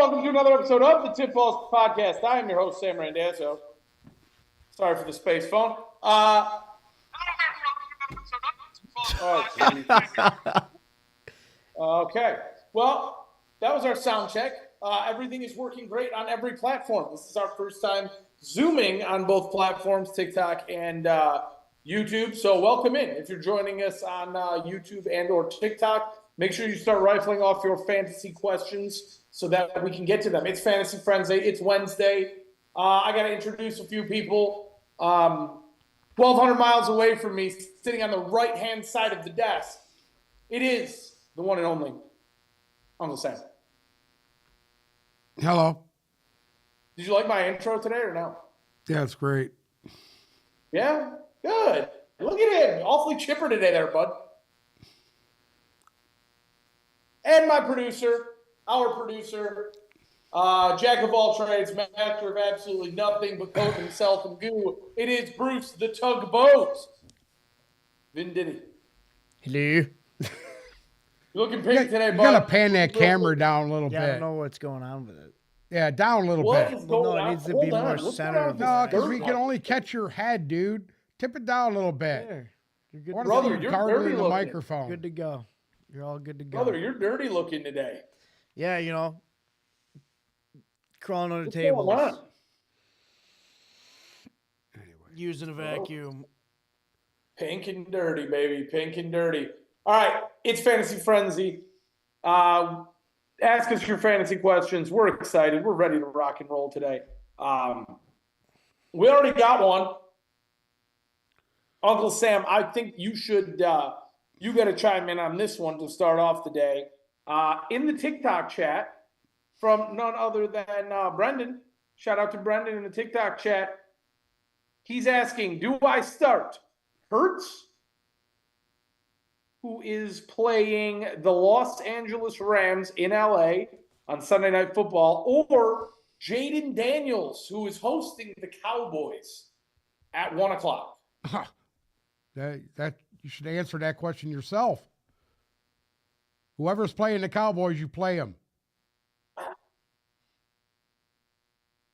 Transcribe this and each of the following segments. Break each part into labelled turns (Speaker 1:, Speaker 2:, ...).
Speaker 1: welcome to another episode of the Tip Balls Podcast. I am your host, Sam Randazzo. Sorry for the space phone. Okay. Well, that was our sound check. Everything is working great on every platform. This is our first time Zooming on both platforms, TikTok and YouTube. So welcome in. If you're joining us on YouTube and or TikTok, make sure you start rifling off your fantasy questions so that we can get to them. It's Fantasy Frenzy. It's Wednesday. I got to introduce a few people. 1,200 miles away from me, sitting on the right-hand side of the desk, it is the one and only Uncle Sam.
Speaker 2: Hello.
Speaker 1: Did you like my intro today or no?
Speaker 2: Yeah, it's great.
Speaker 1: Yeah? Good. Look at him. Awfully chipper today there, bud. And my producer, our producer, jack of all trades, master of absolutely nothing but coat himself and goo. It is Bruce the Tugboat. Venditti.
Speaker 3: Hello.
Speaker 1: You're looking pink today, bud.
Speaker 2: You gotta pan that camera down a little
Speaker 3: Yeah, I
Speaker 2: bit.
Speaker 3: don't know what's going on with it.
Speaker 2: Yeah, down a little
Speaker 1: What
Speaker 2: bit.
Speaker 1: is
Speaker 3: Well,
Speaker 1: going
Speaker 3: no, it
Speaker 1: on?
Speaker 3: needs to
Speaker 1: Hold
Speaker 3: be
Speaker 1: on.
Speaker 3: more
Speaker 1: What's
Speaker 3: centered
Speaker 1: going on
Speaker 3: of
Speaker 1: with
Speaker 2: No,
Speaker 1: this
Speaker 2: because
Speaker 1: dirt
Speaker 2: we can
Speaker 1: bike?
Speaker 2: only catch your head, dude. Tip it down a little bit.
Speaker 3: There. You're good,
Speaker 2: I want to
Speaker 1: Brother,
Speaker 2: see you
Speaker 1: you're
Speaker 2: gargling
Speaker 1: dirty
Speaker 2: the
Speaker 1: looking.
Speaker 2: microphone.
Speaker 3: good to go. You're all good to go.
Speaker 1: Brother, you're dirty looking today.
Speaker 3: Yeah, you know, crawling under
Speaker 1: What's
Speaker 3: tables,
Speaker 1: going on?
Speaker 3: using a vacuum.
Speaker 1: Pink and dirty, baby. Pink and dirty. All right. It's Fantasy Frenzy. Ask us your fantasy questions. We're excited. We're ready to rock and roll today. We already got one. Uncle Sam, I think you should, you got to chime in on this one to start off the day. In the TikTok chat from none other than Brendan. Shout out to Brendan in the TikTok chat. He's asking, do I start Hurts, who is playing the Los Angeles Rams in LA on Sunday Night Football, or Jaden Daniels, who is hosting the Cowboys at 1 o'clock?
Speaker 2: That you should answer that question yourself. Whoever's playing the Cowboys, you play them.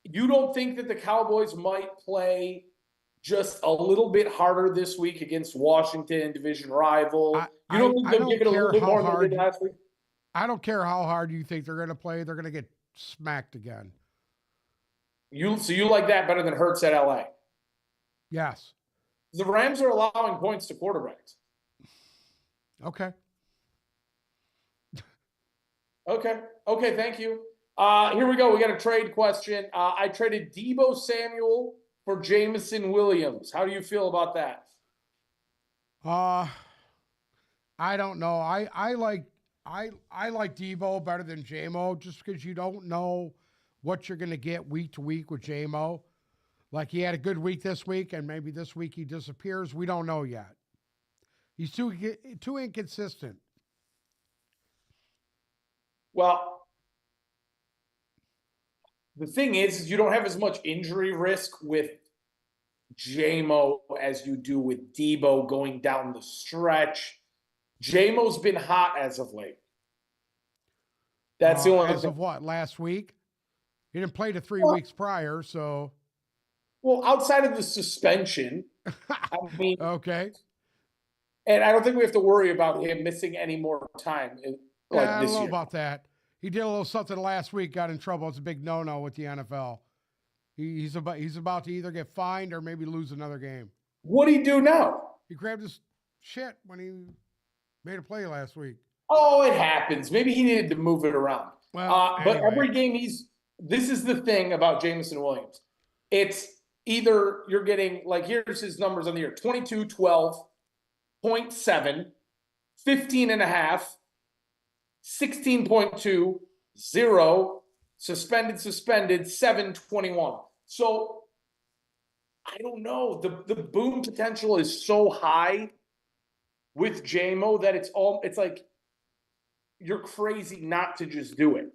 Speaker 1: You don't think that the Cowboys might play just a little bit harder this week against Washington, division rival? You don't think they'll give it a little bit more than they did last week?
Speaker 2: I don't care how hard you think they're going to play. They're going to get smacked again.
Speaker 1: So you like that better than Hurts at LA?
Speaker 2: Yes.
Speaker 1: The Rams are allowing points to quarterbacks.
Speaker 2: Okay.
Speaker 1: Okay, thank you. Here we go. We got a trade question. I traded Deebo Samuel for Jameson Williams. How do you feel about that?
Speaker 2: I don't know. I like Deebo better than JMO just because you don't know what you're going to get week to week with JMO. Like he had a good week this week, and maybe this week he disappears. We don't know yet. He's too inconsistent.
Speaker 1: Well, the thing is you don't have as much injury risk with JMO as you do with Deebo going down the stretch. JMO's been hot as of late. That's the only
Speaker 2: as
Speaker 1: thing.
Speaker 2: of what, last week? He didn't play the 3 weeks prior, so.
Speaker 1: Well, outside of the suspension, I mean,
Speaker 2: Okay.
Speaker 1: and I don't think we have to worry about him missing any more time. Like
Speaker 2: Yeah, I
Speaker 1: this
Speaker 2: don't know
Speaker 1: year.
Speaker 2: about that. He did a little something last week, got in trouble. It's a big no-no with the NFL. He's about to either get fined or maybe lose another game.
Speaker 1: What do you do now?
Speaker 2: He grabbed his shit when he made a play last week.
Speaker 1: Oh, it happens. Maybe he needed to move it around.
Speaker 2: Well,
Speaker 1: But
Speaker 2: anyway.
Speaker 1: every game this is the thing about Jameson Williams. It's either you're getting, like, here's his numbers on the year: 22, 12, 0.7, 15 and a half, 16.2, 0, suspended, 7, 21. So I don't know. The boom potential is so high with JMO that it's like you're crazy not to just do it.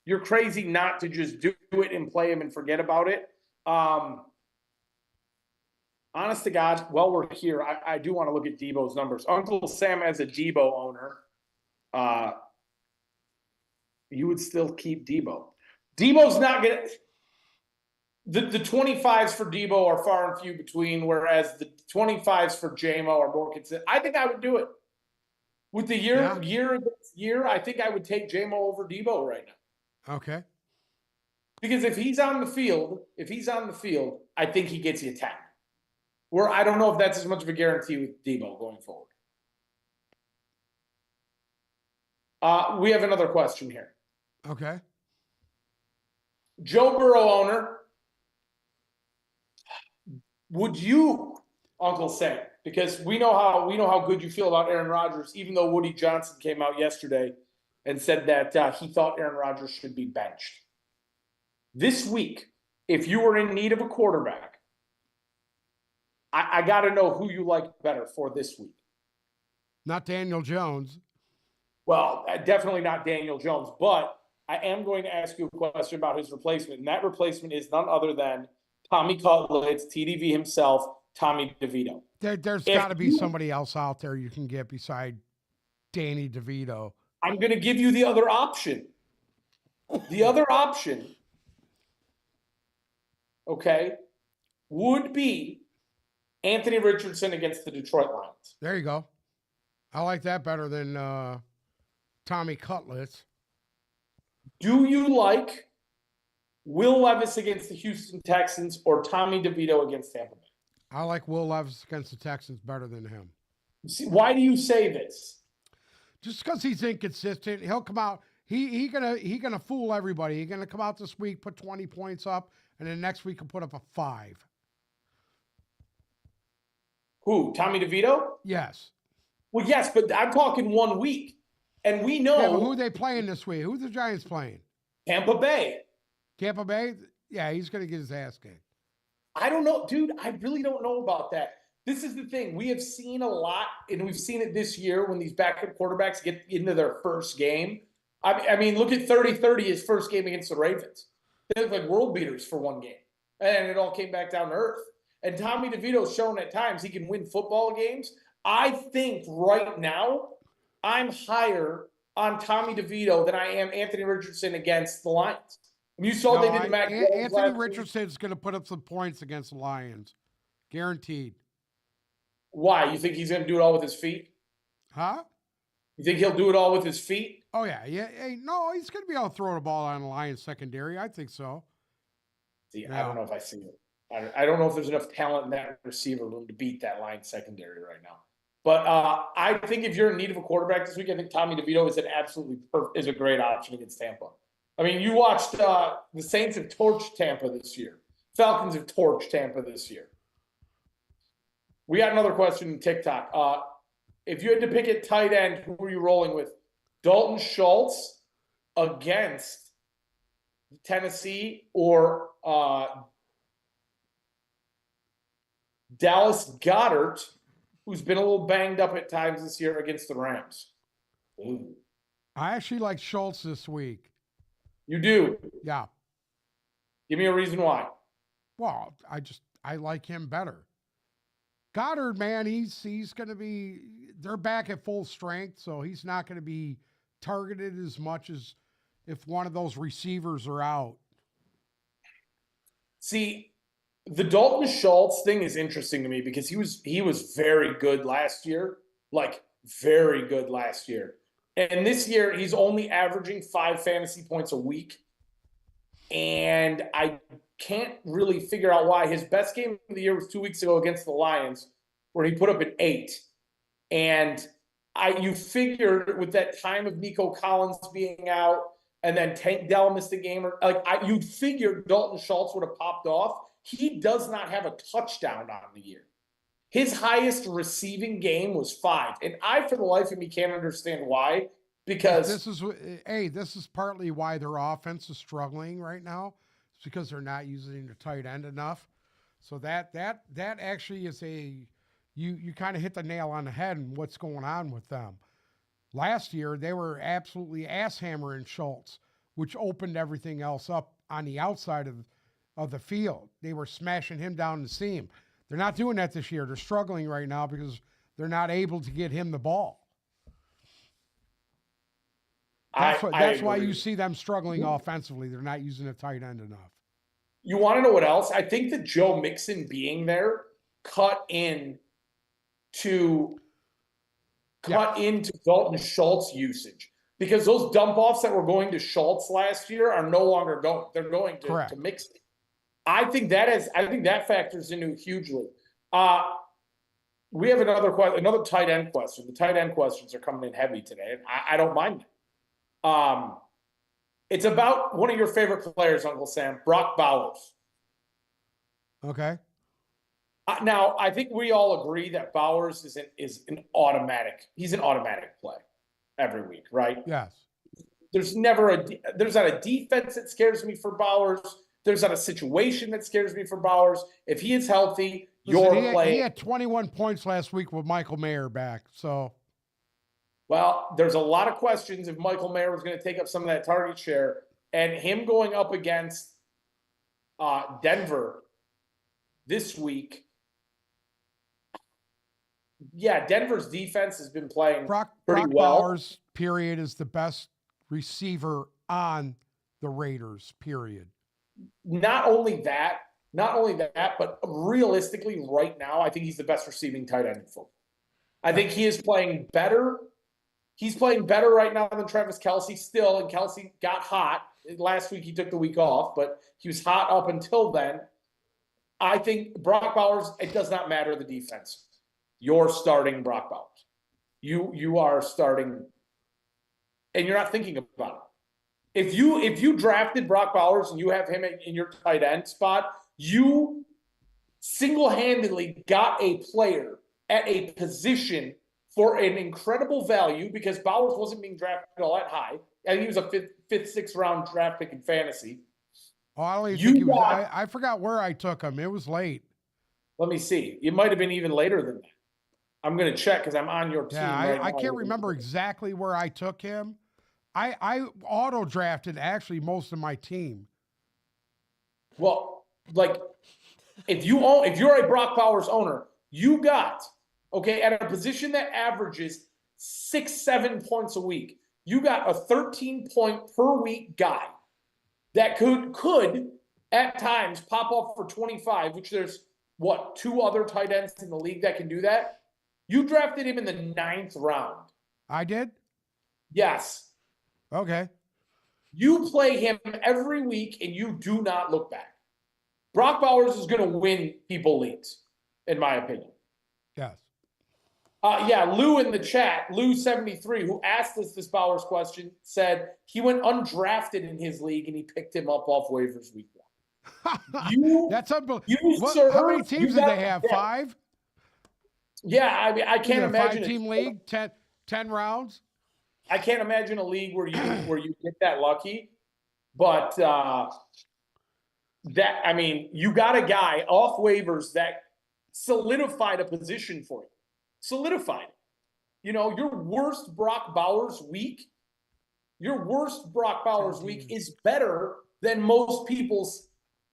Speaker 1: You're crazy not to just do it and play him and forget about it. Honest to God, while we're here, I do want to look at Deebo's numbers. Uncle Sam, as a Deebo owner, you would still keep Deebo. Debo's not gonna. The 25s for Debo are far and few between, whereas the 25s for JMO are more consistent. I think I would do it. With the year against year, I think I would take JMO over Debo right now.
Speaker 2: Okay.
Speaker 1: Because if he's on the field, I think he gets you 10. Where I don't know if that's as much of a guarantee with Debo going forward. We have another question here.
Speaker 2: Okay.
Speaker 1: Joe Burrow owner, would you, Uncle Sam, because we know how good you feel about Aaron Rodgers, even though Woody Johnson came out yesterday and said that he thought Aaron Rodgers should be benched. This week, if you were in need of a quarterback, I got to know who you like better for this week.
Speaker 2: Not Daniel Jones.
Speaker 1: Well, definitely not Daniel Jones, but I am going to ask you a question about his replacement, and that replacement is none other than Tommy Cutlets, TDV himself, Tommy DeVito.
Speaker 2: There's got to be somebody else out there you can get beside Danny DeVito.
Speaker 1: I'm going to give you the other option. The other option, okay, would be Anthony Richardson against the Detroit Lions.
Speaker 2: There you go. I like that better than Tommy Cutlets.
Speaker 1: Do you like Will Levis against the Houston Texans or Tommy DeVito against Tampa Bay?
Speaker 2: I like Will Levis against the Texans better than him.
Speaker 1: See, why do you say this?
Speaker 2: Just because he's inconsistent, he'll come out. He gonna fool everybody. He's gonna come out this week, put 20 points up, and then next week he'll put up a 5.
Speaker 1: Who? Tommy DeVito?
Speaker 2: Yes.
Speaker 1: Well, yes, but I'm talking 1 week, and we know
Speaker 2: Yeah, but who are they playing this week? Who's the Giants playing?
Speaker 1: Tampa Bay.
Speaker 2: Tampa Bay? Yeah, he's gonna get his ass kicked.
Speaker 1: I don't know, dude. I really don't know about that. This is the thing. We have seen a lot, and we've seen it this year when these backup quarterbacks get into their first game. I mean, look at 30-30, his first game against the Ravens. They look like world beaters for one game, and it all came back down to earth. And Tommy DeVito's shown at times he can win football games. I think right now I'm higher on Tommy DeVito than I am Anthony Richardson against the Lions. You saw they did Mac Jones
Speaker 2: Anthony
Speaker 1: last week.
Speaker 2: Richardson's going to put up some points against the Lions. Guaranteed.
Speaker 1: Why? You think he's going to do it all with his feet?
Speaker 2: Huh?
Speaker 1: You think he'll do it all with his feet?
Speaker 2: Oh, yeah. Hey, no, he's going to be able to throw the ball on the Lions secondary. I think so.
Speaker 1: See,
Speaker 2: No.
Speaker 1: I don't know if I see it. I don't know if there's enough talent in that receiver room to beat that Lions secondary right now. But I think if you're in need of a quarterback this week, I think Tommy DeVito is a great option against Tampa. I mean, you watched the Saints have torched Tampa this year. Falcons have torched Tampa this year. We got another question in TikTok. If you had to pick a tight end, who were you rolling with? Dalton Schultz against Tennessee or Dallas Goedert, who's been a little banged up at times this year against the Rams? Ooh.
Speaker 2: I actually like Schultz this week.
Speaker 1: You do?
Speaker 2: Yeah.
Speaker 1: Give me a reason why.
Speaker 2: Well, I like him better. Goddard, man, he's going to be, they're back at full strength, so he's not going to be targeted as much as if one of those receivers are out.
Speaker 1: See, the Dalton Schultz thing is interesting to me because he was very good last year, like very good last year. And this year he's only averaging 5 fantasy points a week. And I can't really figure out why. His best game of the year was 2 weeks ago against the Lions, where he put up an 8. And you figure with that time of Nico Collins being out and then Tank Dell missed a game, you'd figure Dalton Schultz would have popped off. He does not have a touchdown on the year. His highest receiving game was 5. And I, for the life of me, can't understand why. Because
Speaker 2: this is partly why their offense is struggling right now. It's because they're not using their tight end enough. So that actually is you kind of hit the nail on the head and what's going on with them. Last year, they were absolutely ass hammering Schultz, which opened everything else up on the outside of the field. They were smashing him down the seam. They're not doing that this year. They're struggling right now because they're not able to get him the ball. That's why
Speaker 1: agree.
Speaker 2: you see them struggling offensively. They're not using a tight end enough.
Speaker 1: You want to know what else? I think that Joe Mixon being there cut into Dalton Schultz usage, because those dump offs that were going to Schultz last year are no longer going. They're going to Mixon. I think that factors into hugely. We have another tight end question. The tight end questions are coming in heavy today, and I don't mind it. It's about one of your favorite players, Uncle Sam, Brock Bowers.
Speaker 2: Okay.
Speaker 1: Now, I think we all agree that Bowers is an automatic. He's an automatic play every week, right?
Speaker 2: Yes.
Speaker 1: There's not a defense that scares me for Bowers. There's not a situation that scares me for Bowers. If he is healthy, he
Speaker 2: had 21 points last week with Michael Mayer back. So,
Speaker 1: well, there's a lot of questions if Michael Mayer was going to take up some of that target share, and him going up against Denver this week. Yeah, Denver's defense has been playing
Speaker 2: Brock
Speaker 1: pretty well.
Speaker 2: Bowers, period, is the best receiver on the Raiders, period.
Speaker 1: Not only that, but realistically, right now, I think he's the best receiving tight end in football. I think he is playing better. He's playing better right now than Travis Kelce still, and Kelce got hot. Last week he took the week off, but he was hot up until then. I think Brock Bowers, it does not matter the defense. You're starting Brock Bowers. You are starting, and you're not thinking about it. If you drafted Brock Bowers and you have him in your tight end spot, you single-handedly got a player at a position for an incredible value, because Bowers wasn't being drafted all that high. I think he was a fifth, sixth round draft pick in fantasy.
Speaker 2: Oh, I don't even think he was. I forgot where I took him. It was late.
Speaker 1: Let me see. It might have been even later than that. I'm going to check because I'm on your team.
Speaker 2: Yeah, I can't remember exactly where I took him. I auto drafted actually most of my team.
Speaker 1: Well, like if you're a Brock Bowers owner, you got at a position that averages 6-7 points a week. You got a 13-point per week guy that could at times pop up for 25, which there's two other tight ends in the league that can do that. You drafted him in the 9th round.
Speaker 2: I did?
Speaker 1: Yes.
Speaker 2: Okay.
Speaker 1: You play him every week and you do not look back. Brock Bowers is going to win people leagues, in my opinion.
Speaker 2: Yes.
Speaker 1: Lou in the chat, Lou73, who asked us this Bowers question, said he went undrafted in his league and he picked him up off waivers week 1.
Speaker 2: That's unbelievable. How many teams did they have? 5?
Speaker 1: Yeah, I mean, I can't imagine
Speaker 2: 5-team league, 10 rounds.
Speaker 1: I can't imagine a league where you get that lucky, but you got a guy off waivers that solidified a position for you. Solidified. Your worst Brock Bowers week is better than most people's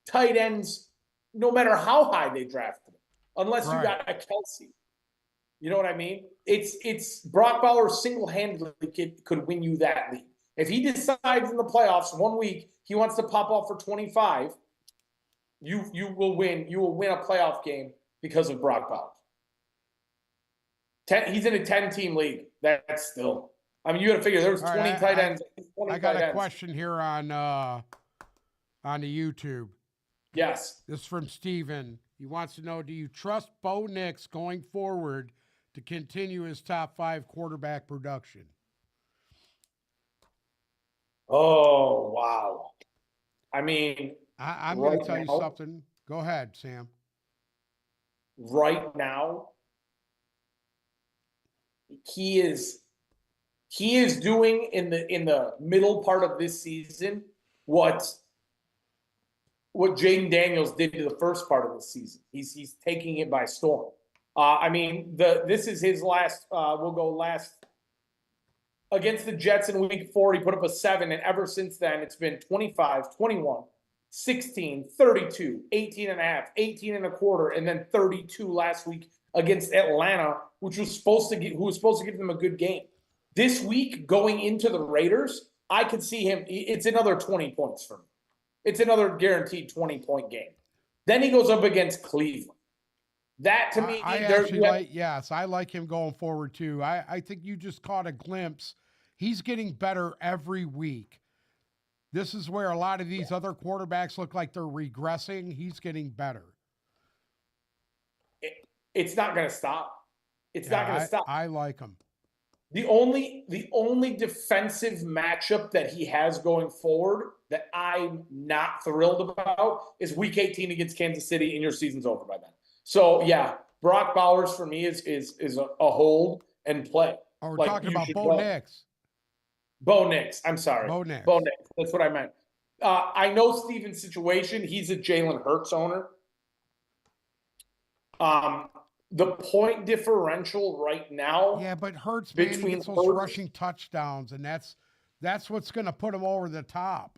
Speaker 1: tight ends, no matter how high they drafted them, unless you got a Kelce. You know what I mean? It's Brock Bowers single-handedly could win you that league. If he decides in the playoffs one week he wants to pop off for 25, you will win. You will win a playoff game because of Brock Bowers. He's in a 10-team league. That's still. I mean, you got to figure there was 20 tight ends.
Speaker 2: I got a question here on the YouTube.
Speaker 1: Yes.
Speaker 2: This is from Steven. He wants to know, do you trust Bo Nix going forward to continue his top 5 quarterback production?
Speaker 1: Oh, wow. I mean,
Speaker 2: I'm going to tell you something. Go ahead, Sam.
Speaker 1: Right now, he is doing in the middle part of this season what Jaden Daniels did to the first part of the season. He's taking it by storm. This is his last. We'll go last against the Jets in week 4. He put up a 7, and ever since then, it's been 25, 21, 16, 32, 18 and a half, 18 and a quarter, and then 32 last week against Atlanta, who was supposed to give them a good game. This week, going into the Raiders, I could see him. It's another 20 points for me. It's another guaranteed 20-point game. Then he goes up against Cleveland. That to me,
Speaker 2: I
Speaker 1: there-
Speaker 2: actually like, yes, I like him going forward too. I think you just caught a glimpse. He's getting better every week. This is where a lot of these other quarterbacks look like they're regressing. He's getting better.
Speaker 1: it's not going to stop. It's not going to stop.
Speaker 2: I like him.
Speaker 1: The only defensive matchup that he has going forward that I'm not thrilled about is Week 18 against Kansas City, and your season's over by then. So yeah, Brock Bowers for me is a hold and play.
Speaker 2: Oh, we're
Speaker 1: Like,
Speaker 2: talking
Speaker 1: you
Speaker 2: about
Speaker 1: should
Speaker 2: Bo
Speaker 1: go.
Speaker 2: Nix.
Speaker 1: Bo Nix. I'm sorry.
Speaker 2: Bo Nix.
Speaker 1: Bo Nix. That's what I meant. I know Steven's situation. He's a Jalen Hurts owner. The point differential right now.
Speaker 2: Yeah, but Hurts, man, he
Speaker 1: Between
Speaker 2: gets those
Speaker 1: Hurts-
Speaker 2: rushing touchdowns, and that's what's going to put him over the top.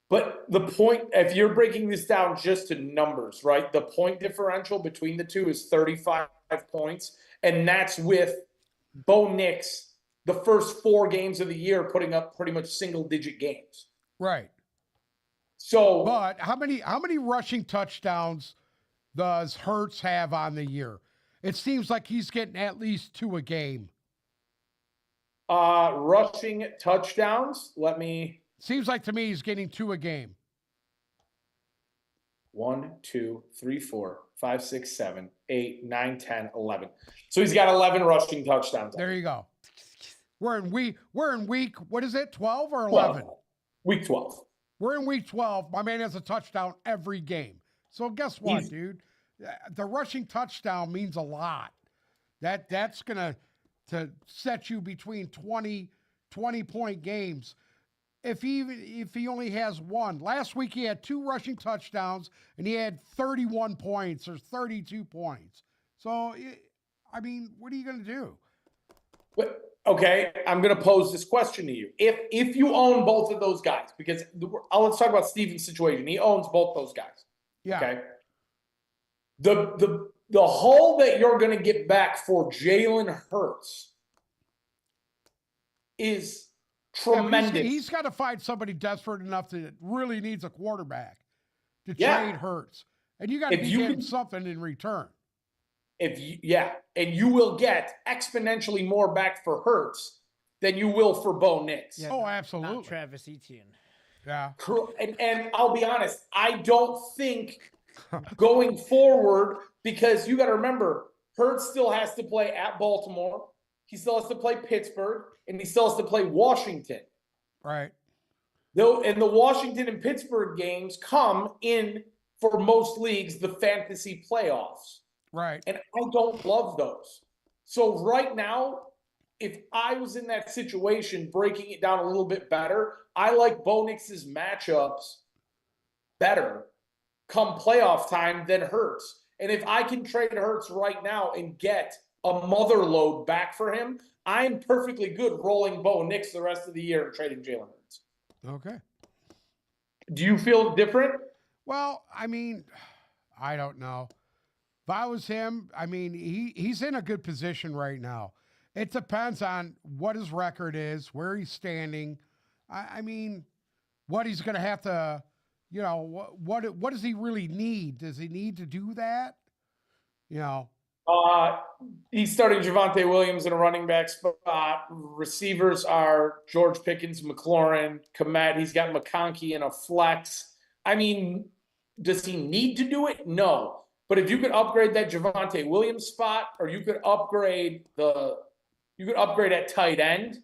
Speaker 1: But the point, if you're breaking this down just to numbers, right? The point differential between the two is 35 points. And that's with Bo Nix, the first 4 games of the year, putting up pretty much single-digit games.
Speaker 2: Right.
Speaker 1: So,
Speaker 2: But how many rushing touchdowns does Hurts have on the year? It seems like he's getting at least 2 a game.
Speaker 1: rushing touchdowns,
Speaker 2: Seems like to me he's getting 2 a game.
Speaker 1: 1, 2, 3, 4, 5, 6, 7, 8, 9, 10, 11. So he's got 11 rushing touchdowns.
Speaker 2: There you go. We're in week, what is it, 12 or 11?
Speaker 1: Week 12.
Speaker 2: We're in week 12. My man has a touchdown every game. So guess what,
Speaker 1: He's-
Speaker 2: dude? The rushing touchdown means a lot. That's gonna to set you between 20-point games. If he only has 1. Last week he had 2 rushing touchdowns and he had 31 points or 32 points. So I mean, what are you gonna do?
Speaker 1: But, okay, I'm going to pose this question to you. If you own both of those guys, because let's talk about Steven's situation. He owns both those guys.
Speaker 2: Yeah.
Speaker 1: Okay. The haul that you're going to get back for Jalen Hurts is
Speaker 2: Yeah, but
Speaker 1: tremendous.
Speaker 2: he's got to find somebody desperate enough that really needs a quarterback to
Speaker 1: Yeah.
Speaker 2: trade Hurts. And you got to
Speaker 1: If
Speaker 2: be
Speaker 1: you
Speaker 2: getting
Speaker 1: can-
Speaker 2: something in return.
Speaker 1: And you will get exponentially more back for Hurts than you will for Bo Nix.
Speaker 3: Yeah,
Speaker 2: Oh,
Speaker 3: not
Speaker 2: absolutely.
Speaker 3: Travis Etienne.
Speaker 2: Yeah.
Speaker 1: And I'll be honest, I don't think going forward, because you got to remember, Hurts still has to play at Baltimore. He still has to play Pittsburgh, and he still has to play Washington.
Speaker 2: Right.
Speaker 1: Though, and the Washington and Pittsburgh games come in, for most leagues, the fantasy playoffs.
Speaker 2: Right.
Speaker 1: And I don't love those. So right now, if I was in that situation, breaking it down a little bit better, I like Bo Nix's matchups better come playoff time than Hurts. And if I can trade Hurts right now and get a mother load back for him, I'm perfectly good rolling Bo Nix the rest of the year and trading Jalen Hurts.
Speaker 2: Okay.
Speaker 1: Do you feel different?
Speaker 2: Well, I mean, I don't know. If I was him, I mean, he's in a good position right now. It depends on what his record is, where he's standing. I mean, what he's going to have to, what does he really need? Does he need to do that?
Speaker 1: He's starting Javonte Williams in a running back spot. Receivers are George Pickens, McLaurin, Komet. He's got McConkey in a flex. I mean, does he need to do it? No. But if you could upgrade that Javonte Williams spot, or you could upgrade at tight end.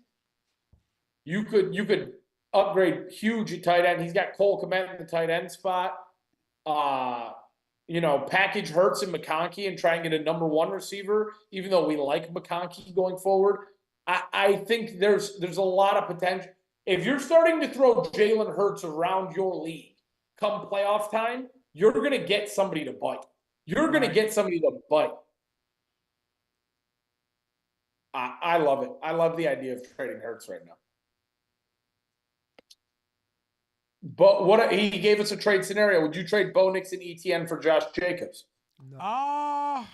Speaker 1: You could upgrade huge at tight end. He's got Cole Kmet in the tight end spot. Package Hurts and McConkey and try and get a number 1 receiver, even though we like McConkey going forward. I think there's a lot of potential. If you're starting to throw Jalen Hurts around your league come playoff time, you're going to get somebody to bite. You're going to get somebody to bite. I love it. I love the idea of trading Hurts right now. But what he gave us a trade scenario. Would you trade Bo Nix and ETN for Josh Jacobs?
Speaker 3: No.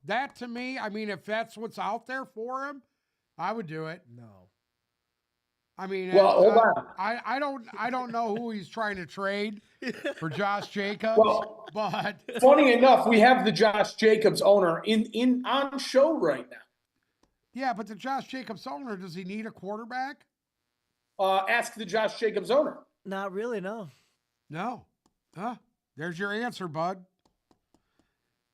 Speaker 2: That to me, I mean, if that's what's out there for him, I would do it.
Speaker 3: No.
Speaker 2: I mean,
Speaker 1: Well, hold on.
Speaker 2: I don't know who he's trying to trade for Josh Jacobs,
Speaker 1: Well,
Speaker 2: but
Speaker 1: funny enough, we have the Josh Jacobs owner in on show right now.
Speaker 2: yeah, but the Josh Jacobs owner, does he need a quarterback?
Speaker 1: Ask the Josh Jacobs owner.
Speaker 3: Not really, no.
Speaker 2: No. Huh? There's your answer, bud.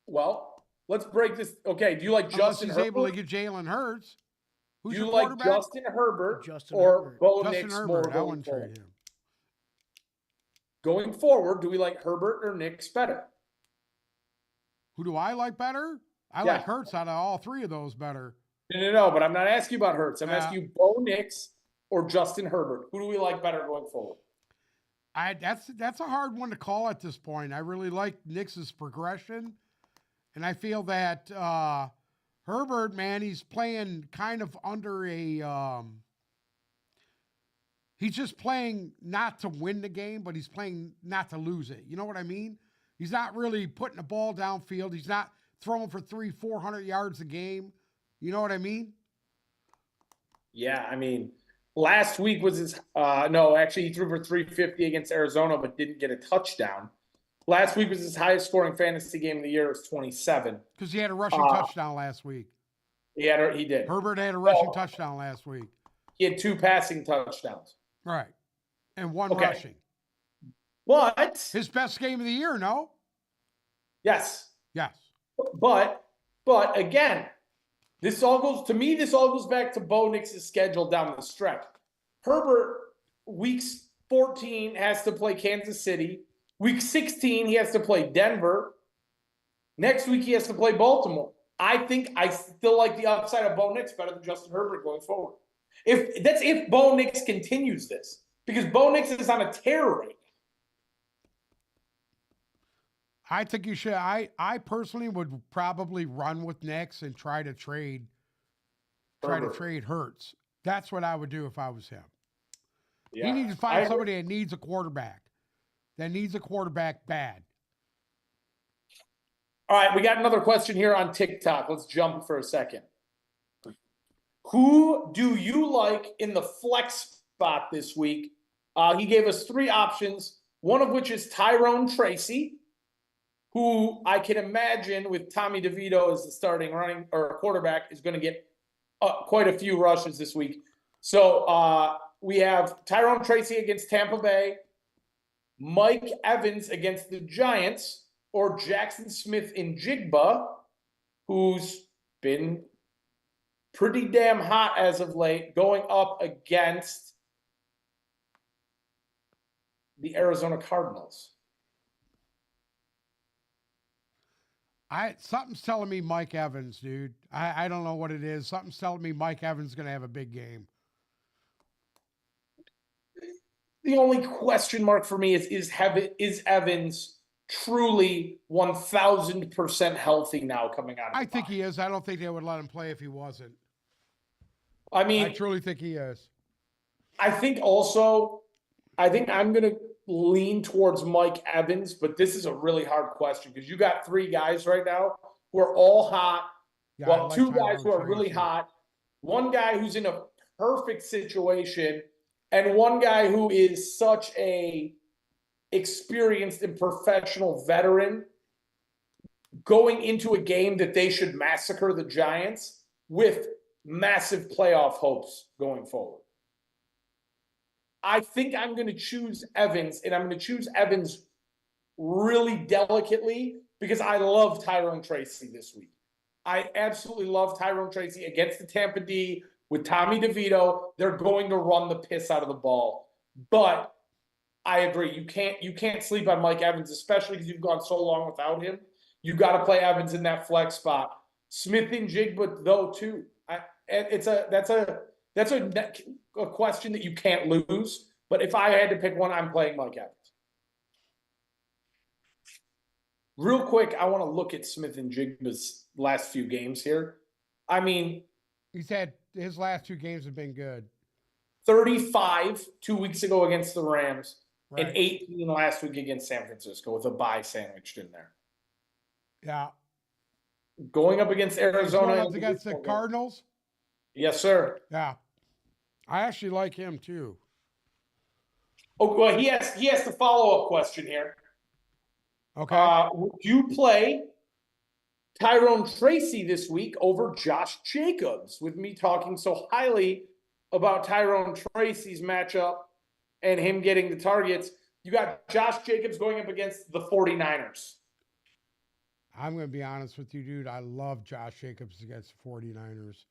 Speaker 1: Well, let's break this. Okay, do you like
Speaker 2: Unless
Speaker 1: Justin
Speaker 2: he's
Speaker 1: Herbert?
Speaker 2: able to get Jalen Hurts.
Speaker 1: Do
Speaker 2: Who's
Speaker 1: you
Speaker 2: your
Speaker 1: like
Speaker 2: quarterback?
Speaker 1: Justin Herbert
Speaker 3: Justin
Speaker 1: or
Speaker 3: Herbert.
Speaker 1: Bo
Speaker 2: Justin
Speaker 1: Nix
Speaker 2: Herbert.
Speaker 1: more
Speaker 2: I
Speaker 1: going
Speaker 2: wouldn't
Speaker 1: forward?
Speaker 2: trade him.
Speaker 1: Going forward, do we like Herbert or Nix better?
Speaker 2: Who do I like better? I
Speaker 1: Yeah.
Speaker 2: like Hurts out of all three of those better.
Speaker 1: No, but I'm not asking you about Hurts. I'm
Speaker 2: Yeah.
Speaker 1: asking you Bo Nix or Justin Herbert. Who do we like better going forward?
Speaker 2: That's a hard one to call at this point. I really like Nix's progression, and I feel that Herbert, man, he's playing kind of under a. He's just playing not to win the game, but he's playing not to lose it. You know what I mean? He's not really putting the ball downfield. He's not throwing for 400 yards a game. You know what I mean?
Speaker 1: Yeah, I mean, last week was his. No, actually, he threw for 350 against Arizona, but didn't get a touchdown. Last week was his highest scoring fantasy game of the year. It was 27.
Speaker 2: Because he had a rushing touchdown last week.
Speaker 1: He did.
Speaker 2: Herbert had a rushing touchdown last week.
Speaker 1: He had 2 passing touchdowns.
Speaker 2: Right. And 1
Speaker 1: Okay.
Speaker 2: rushing.
Speaker 1: But
Speaker 2: His best game of the year, no?
Speaker 1: yes,
Speaker 2: Yes.
Speaker 1: but again, this all goes back to Bo Nix's schedule down the stretch. Herbert, week 14 has to play Kansas City. Week 16 he has to play Denver. Next week he has to play Baltimore. I think I still like the upside of Bo Nix better than Justin Herbert going forward. If Bo Nix continues this, because Bo Nix is on a tear right now.
Speaker 2: I think you should. I personally would probably run with Nix and try to trade Hurts. That's what I would do if I was him.
Speaker 1: Yeah.
Speaker 2: He needs to find somebody that needs a quarterback. That needs a quarterback bad.
Speaker 1: All right, we got another question here on TikTok. Let's jump for a second. Who do you like in the flex spot this week? He gave us 3 options, one of which is Tyrone Tracy, who I can imagine with Tommy DeVito as the starting running or quarterback is going to get quite a few rushes this week. So we have Tyrone Tracy against Tampa Bay, Mike Evans against the Giants, or Jackson Smith in Jigba, who's been pretty damn hot as of late, going up against the Arizona Cardinals.
Speaker 2: Something's telling me Mike Evans, dude. I don't know what it is. Something's telling me Mike Evans is going to have a big game.
Speaker 1: The only question mark for me is Evans truly 1,000% healthy now coming out of
Speaker 2: I
Speaker 1: the
Speaker 2: think
Speaker 1: bye?
Speaker 2: he is. I don't think they would let him play if he wasn't.
Speaker 1: I mean,
Speaker 2: I truly think he is.
Speaker 1: I think I'm going to lean towards Mike Evans, but this is a really hard question because you got 3 guys right now who are all hot.
Speaker 2: Yeah,
Speaker 1: Well,
Speaker 2: I like
Speaker 1: 2 guys
Speaker 2: Tyrone
Speaker 1: who are really
Speaker 2: Tracy.
Speaker 1: hot, 1 guy who's in a perfect situation, and 1 guy who is such a experienced and professional veteran going into a game that they should massacre the Giants with massive playoff hopes going forward. I think I'm going to choose Evans, and I'm going to choose Evans really delicately because I love Tyrone Tracy this week. I absolutely love Tyrone Tracy against the Tampa D with Tommy DeVito. They're going to run the piss out of the ball. But I agree. You can't sleep on Mike Evans, especially because you've gone so long without him. You got to play Evans in that flex spot. Smith and Jigba though too. That's a question that you can't lose. But if I had to pick one, I'm playing Mike Evans. Real quick, I want to look at Smith and Jigba's last few games here. I mean,
Speaker 2: He's had his last 2 games have been good.
Speaker 1: 35 2 weeks ago against the Rams,
Speaker 2: Right.
Speaker 1: and 18 last week against San Francisco with a bye sandwiched in there.
Speaker 2: Yeah.
Speaker 1: Going up against Arizona.
Speaker 2: Against the Cardinals.
Speaker 1: Yes, sir.
Speaker 2: Yeah. I actually like him too.
Speaker 1: Oh, well, he has the follow-up question here.
Speaker 2: Okay.
Speaker 1: Would you play Tyrone Tracy this week over Josh Jacobs, with me talking so highly about Tyrone Tracy's matchup and him getting the targets? You got Josh Jacobs going up against the 49ers.
Speaker 2: I'm going to be honest with you, dude. I love Josh Jacobs against the 49ers.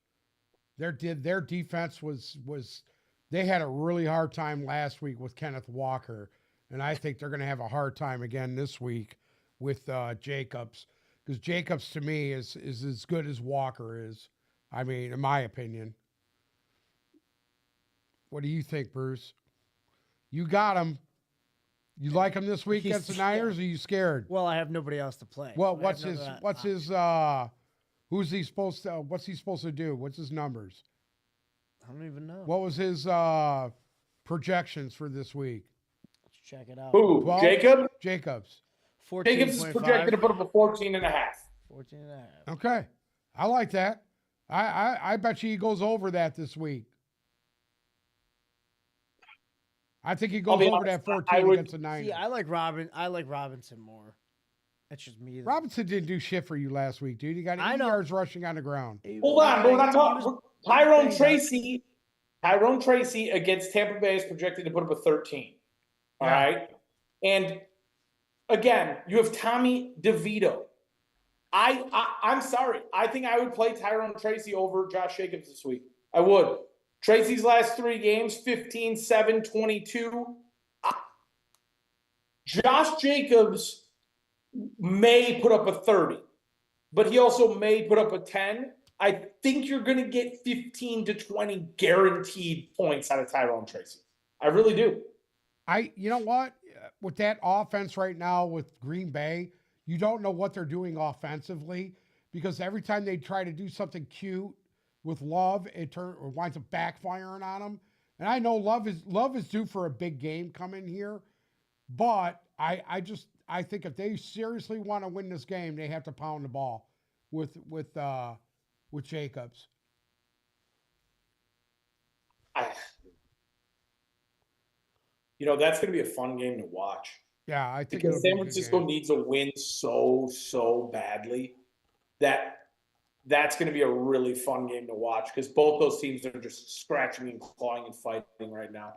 Speaker 2: Their defense was they had a really hard time last week with Kenneth Walker, and I think they're going to have a hard time again this week with Jacobs, because Jacobs to me is as good as Walker is. I mean, in my opinion. What do you think, Bruce? You got him. You like him this week against the Niners? Or are you scared?
Speaker 3: Well, I have nobody else to play.
Speaker 2: Well,
Speaker 3: I have
Speaker 2: what's his who's he supposed to what's he supposed to do? What's his numbers?
Speaker 3: I don't even know.
Speaker 2: What was his projections for this week?
Speaker 3: Let's check it out.
Speaker 1: Who?
Speaker 2: 12?
Speaker 1: Jacob?
Speaker 2: Jacobs.
Speaker 3: 14.5.
Speaker 1: Jacobs is projected to put up a 14 and a half.
Speaker 3: 14 and a half.
Speaker 2: Okay. I like that. I bet you he goes over that this week. I think he goes over that 14 against the Niners.
Speaker 3: See, I like Robinson more. That's just me.
Speaker 2: Robinson didn't do shit for you last week, dude. He got 80 yards rushing on the ground.
Speaker 1: Hold on, we're not talking. Tyrone Tracy against Tampa Bay is projected to put up a 13. All right. And again, you have Tommy DeVito. I'm sorry. I think I would play Tyrone Tracy over Josh Jacobs this week. I would. Tracy's last 3 games, 15, 7, 22. Josh Jacobs may put up a 30, but he also may put up a 10. I think you're going to get 15 to 20 guaranteed points out of Tyrone Tracy. I really do.
Speaker 2: You know what? With that offense right now with Green Bay, you don't know what they're doing offensively, because every time they try to do something cute with Love, it winds up backfiring on them. And I know Love is due for a big game coming here, but I think if they seriously want to win this game, they have to pound the ball with Jacobs.
Speaker 1: That's going to be a fun game to watch.
Speaker 2: Yeah, I think
Speaker 1: because San Francisco needs a win so badly that's going to be a really fun game to watch, because both those teams are just scratching and clawing and fighting right now.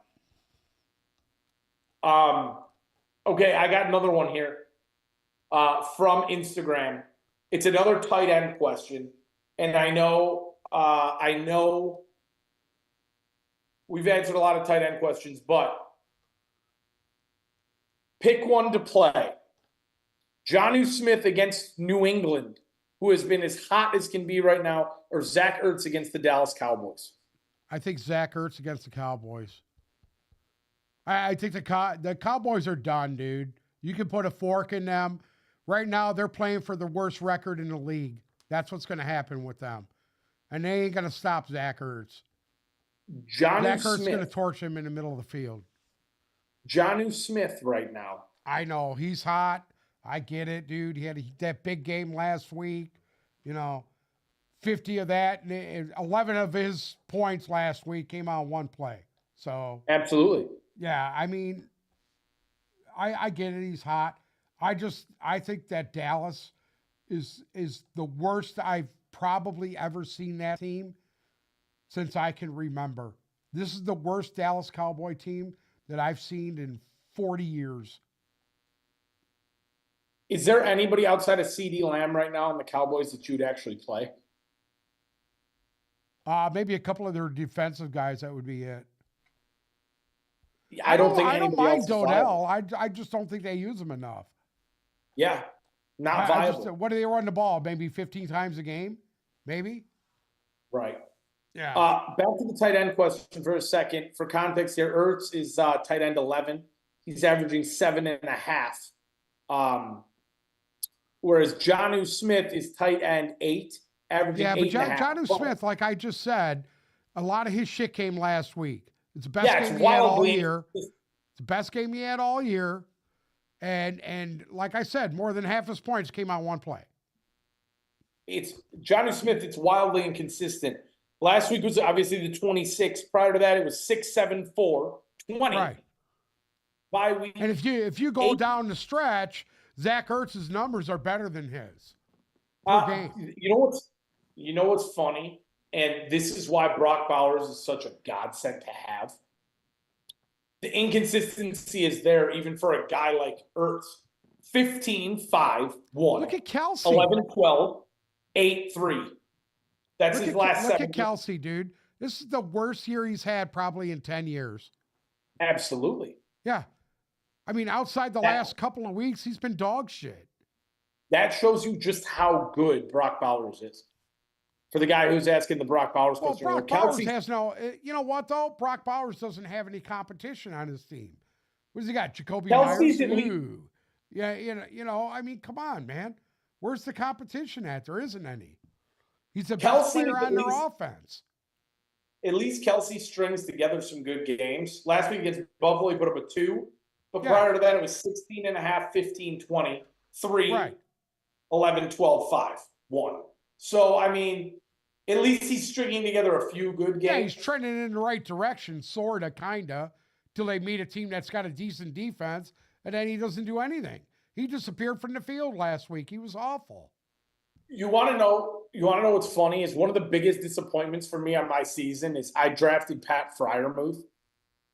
Speaker 1: Okay, I got another one here from Instagram. It's another tight end question, and I know we've answered a lot of tight end questions, but pick one to play. Jonnu Smith against New England, who has been as hot as can be right now, or Zach Ertz against the Dallas Cowboys?
Speaker 2: I think Zach Ertz against the Cowboys. I think the Cowboys are done, dude. You can put a fork in them. Right now, they're playing for the worst record in the league. That's what's going to happen with them. And they ain't going to stop Zach Ertz. Zach Ertz is going to torch him in the middle of the field.
Speaker 1: Jonnu Smith right now.
Speaker 2: I know. He's hot. I get it, dude. He had that big game last week. 50 of that. 11 of his points last week came on one play. So
Speaker 1: absolutely.
Speaker 2: Yeah, I mean, I get it. He's hot. I think that Dallas is the worst I've probably ever seen that team since I can remember. This is the worst Dallas Cowboy team that I've seen in 40 years.
Speaker 1: Is there anybody outside of CeeDee Lamb right now in the Cowboys that you'd actually play?
Speaker 2: Maybe a couple of their defensive guys, that would be it.
Speaker 1: I don't
Speaker 2: mind Odell. I just don't think they use him enough.
Speaker 1: Yeah, not viable.
Speaker 2: What do they run the ball? Maybe 15 times a game? Maybe?
Speaker 1: Right.
Speaker 2: Yeah.
Speaker 1: Back to the tight end question for a second. For context here, Ertz is tight end 11. He's averaging 7.5. Whereas Jonnu Smith is tight end 8, averaging 8.5.
Speaker 2: Yeah, but Jonnu Smith, like I just said, a lot of his shit came last week. It's the best game he had all year. It's the best game he had all year. And like I said, more than half his points came on one play.
Speaker 1: It's Jonnu Smith. It's wildly inconsistent. Last week was obviously the 26th. Prior to that, it was 6-7-4, 20.
Speaker 2: Right.
Speaker 1: Bye week.
Speaker 2: And if you go
Speaker 1: 8.
Speaker 2: down the stretch, Zach Ertz's numbers are better than his per game.
Speaker 1: You know what's funny, and this is why Brock Bowers is such a godsend to have. The inconsistency is there, even for a guy like Ertz. 15-5-1.
Speaker 2: Look at Kelsey.
Speaker 1: 11-12, 8-3. That's his last 7.
Speaker 2: Look at Kelsey, dude. This is the worst year he's had probably in 10 years.
Speaker 1: Absolutely.
Speaker 2: Yeah. I mean, outside the last couple of weeks, he's been dog shit.
Speaker 1: That shows you just how good Brock Bowers is. For the guy who's asking the Brock Bowers
Speaker 2: Well,
Speaker 1: question.
Speaker 2: Brock Bowers has no, you know what, though? Brock Bowers doesn't have any competition on his team. What does he got? Jacoby
Speaker 1: Kelsey's
Speaker 2: Myers?
Speaker 1: at least-
Speaker 2: Ooh. Yeah, I mean, come on, man. Where's the competition at? There isn't any. He's the best
Speaker 1: Kelsey
Speaker 2: player
Speaker 1: is at
Speaker 2: on their
Speaker 1: least-
Speaker 2: offense.
Speaker 1: At least Kelsey strings together some good games. Last week against Buffalo, he put up a 2. But
Speaker 2: Yeah.
Speaker 1: prior to that, it was 16.5, 15-20, 3,
Speaker 2: Right.
Speaker 1: 11-12-5, 1. So, I mean, at least he's stringing together a few good
Speaker 2: Yeah,
Speaker 1: games.
Speaker 2: he's trending in the right direction, sort of, kind of, till they meet a team that's got a decent defense, and then he doesn't do anything. He disappeared from the field last week. He was awful.
Speaker 1: You want to know what's funny is one of the biggest disappointments for me on my season is I drafted Pat Fryermuth,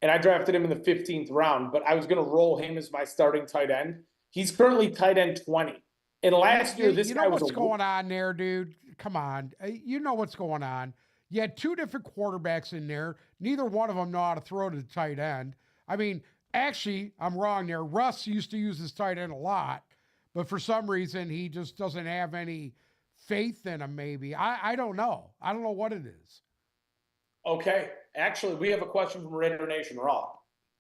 Speaker 1: and I drafted him in the 15th round, but I was going to roll him as my starting tight end. He's currently tight end 20. And last year, this guy was
Speaker 2: what's going on there, dude? Come on. You know what's going on. You had 2 different quarterbacks in there. Neither one of them know how to throw to the tight end. I mean, actually, I'm wrong there. Russ used to use his tight end a lot, but for some reason, he just doesn't have any faith in him, maybe. I don't know. I don't know what it is.
Speaker 1: Okay. Actually, we have a question from Raider Nation Raw,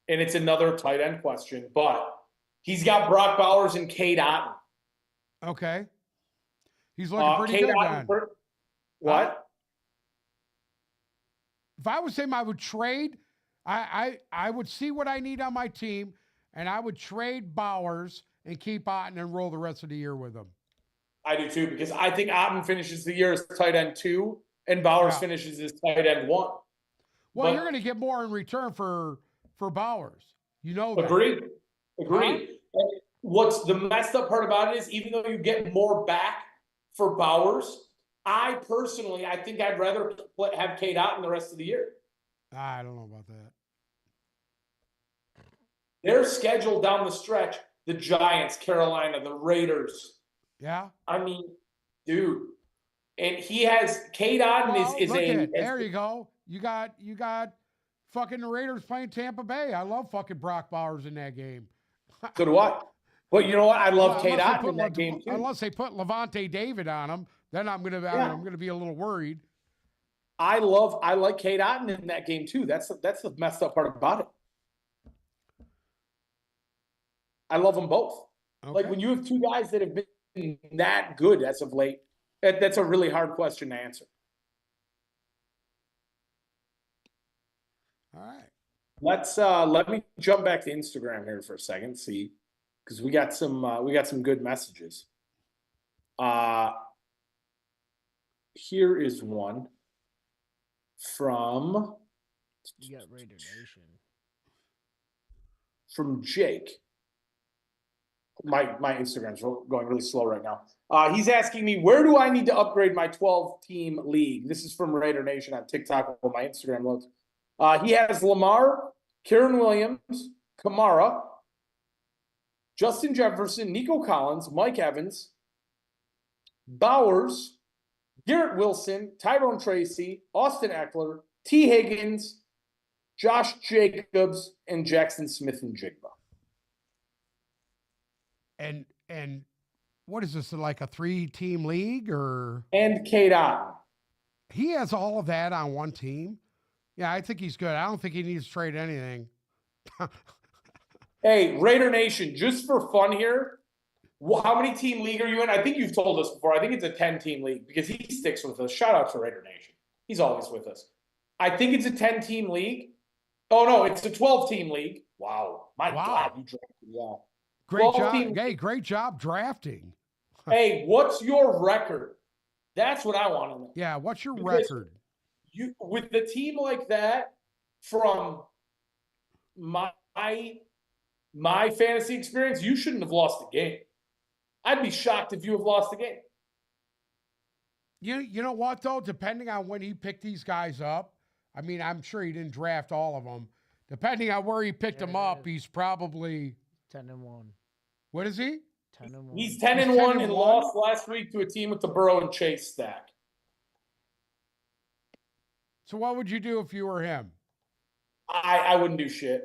Speaker 1: and it's another tight end question, but he's got Brock Bowers and Cade Otton.
Speaker 2: Okay. He's looking pretty good then.
Speaker 1: What?
Speaker 2: If I was him, I would trade. I would see what I need on my team, and I would trade Bowers and keep Otton and roll the rest of the year with him.
Speaker 1: I do too, because I think Otton finishes the year as tight end 2, and Bowers finishes as tight end 1.
Speaker 2: Well,
Speaker 1: But-
Speaker 2: you're going to get more in return for Bowers. You know that.
Speaker 1: Agreed. And what's the messed up part about it is even though you get more back for Bowers, I think I'd rather have Cade Otton the rest of the year.
Speaker 2: I don't know about that.
Speaker 1: Their schedule down the stretch, the Giants, Carolina, the Raiders.
Speaker 2: Yeah.
Speaker 1: I mean, dude. And he has Cade Otton
Speaker 2: Well,
Speaker 1: is
Speaker 2: look
Speaker 1: a
Speaker 2: at, there you go. You got fucking the Raiders playing Tampa Bay. I love fucking Brock Bowers in that game.
Speaker 1: So do I. But you know what? I love Cade
Speaker 2: Unless they
Speaker 1: Otton
Speaker 2: put
Speaker 1: in that game too.
Speaker 2: Unless they put Levante David on him, then I'm gonna be a little worried.
Speaker 1: I like Cade Otton in that game too. That's the messed up part about it. I love them both.
Speaker 2: Okay.
Speaker 1: Like when you have 2 guys that have been that good as of late, that's a really hard question to answer.
Speaker 2: All right.
Speaker 1: Let me jump back to Instagram here for a second, see, because we got some good messages. Here is one from
Speaker 3: You got Raider Nation.
Speaker 1: Jake. My Instagram's going really slow right now. He's asking me, where do I need to upgrade my 12-team league? This is from Raider Nation on TikTok on my Instagram loads. He has Lamar, Karen Williams, Kamara, Justin Jefferson, Nico Collins, Mike Evans, Bowers, Garrett Wilson, Tyrone Tracy, Austin Eckler, T. Higgins, Josh Jacobs, and Jackson Smith and Jigba.
Speaker 2: And what is this, like a 3-team league or?
Speaker 1: And Cade Otton.
Speaker 2: He has all of that on one team. Yeah, I think he's good. I don't think he needs to trade anything.
Speaker 1: Hey, Raider Nation, just for fun here, how many team league are you in? I think you've told us before. I think it's a 10-team league because he sticks with us. Shout out to Raider Nation. He's always with us. I think it's a 10-team league. Oh, no, it's a 12-team league. Wow. My God, you drafted well.
Speaker 2: Great job. Hey, great job drafting.
Speaker 1: Hey, what's your record? That's what I want to know.
Speaker 2: Yeah, what's your
Speaker 1: Because
Speaker 2: record?
Speaker 1: you with the team like that, from my fantasy experience, you shouldn't have lost the game. I'd be shocked if you have lost the game.
Speaker 2: You know what though? Depending on when he picked these guys up, I mean, I'm sure he didn't draft all of them. Depending on where he picked them up, he's probably
Speaker 3: 10-1.
Speaker 2: what is he?
Speaker 3: 10-1.
Speaker 1: He's 10 and
Speaker 2: He's 10
Speaker 1: 1
Speaker 2: and
Speaker 1: and
Speaker 2: 1?
Speaker 1: lost last week to a team with the Burrow and Chase stack.
Speaker 2: So what would you do if you were him?
Speaker 1: I wouldn't do shit.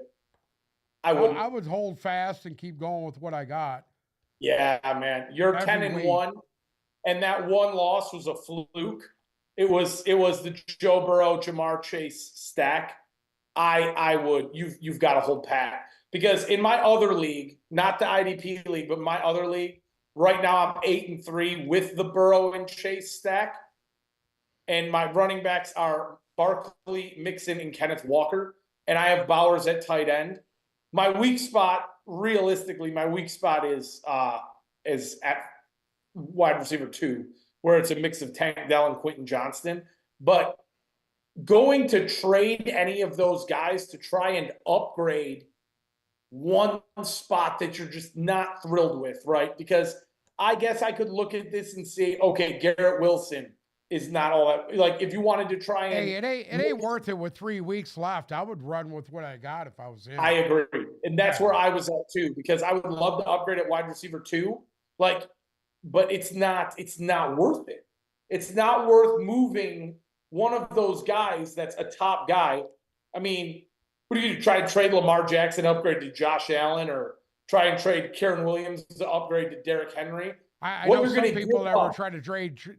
Speaker 1: I wouldn't.
Speaker 2: I would hold fast and keep going with what I got.
Speaker 1: Yeah, man. You're
Speaker 2: Every
Speaker 1: 10 and
Speaker 2: week.
Speaker 1: 1, and that one loss was a fluke. It was the Joe Burrow, Jamar Chase stack. I would. You've got to hold pat. Because in my other league, not the IDP league, but my other league, right now I'm 8-3 with the Burrow and Chase stack. And my running backs are Barkley, Mixon, and Kenneth Walker. And I have Bowers at tight end. My weak spot, realistically, is at wide receiver 2, where it's a mix of Tank Dell and Quentin Johnston. But going to trade any of those guys to try and upgrade one spot that you're just not thrilled with, right? Because I guess I could look at this and say, okay, Garrett Wilson is not all that. Like, if you wanted to try and...
Speaker 2: Hey, it ain't worth it with 3 weeks left. I would run with what I got if I was in.
Speaker 1: I agree. And that's where I was at too, because I would love to upgrade at wide receiver 2. Like, but it's not worth it. It's not worth moving one of those guys that's a top guy. I mean, what are you going to try to trade Lamar Jackson, upgrade to Josh Allen, or try and trade Karen Williams to upgrade to Derrick Henry?
Speaker 2: I know some people that were trying to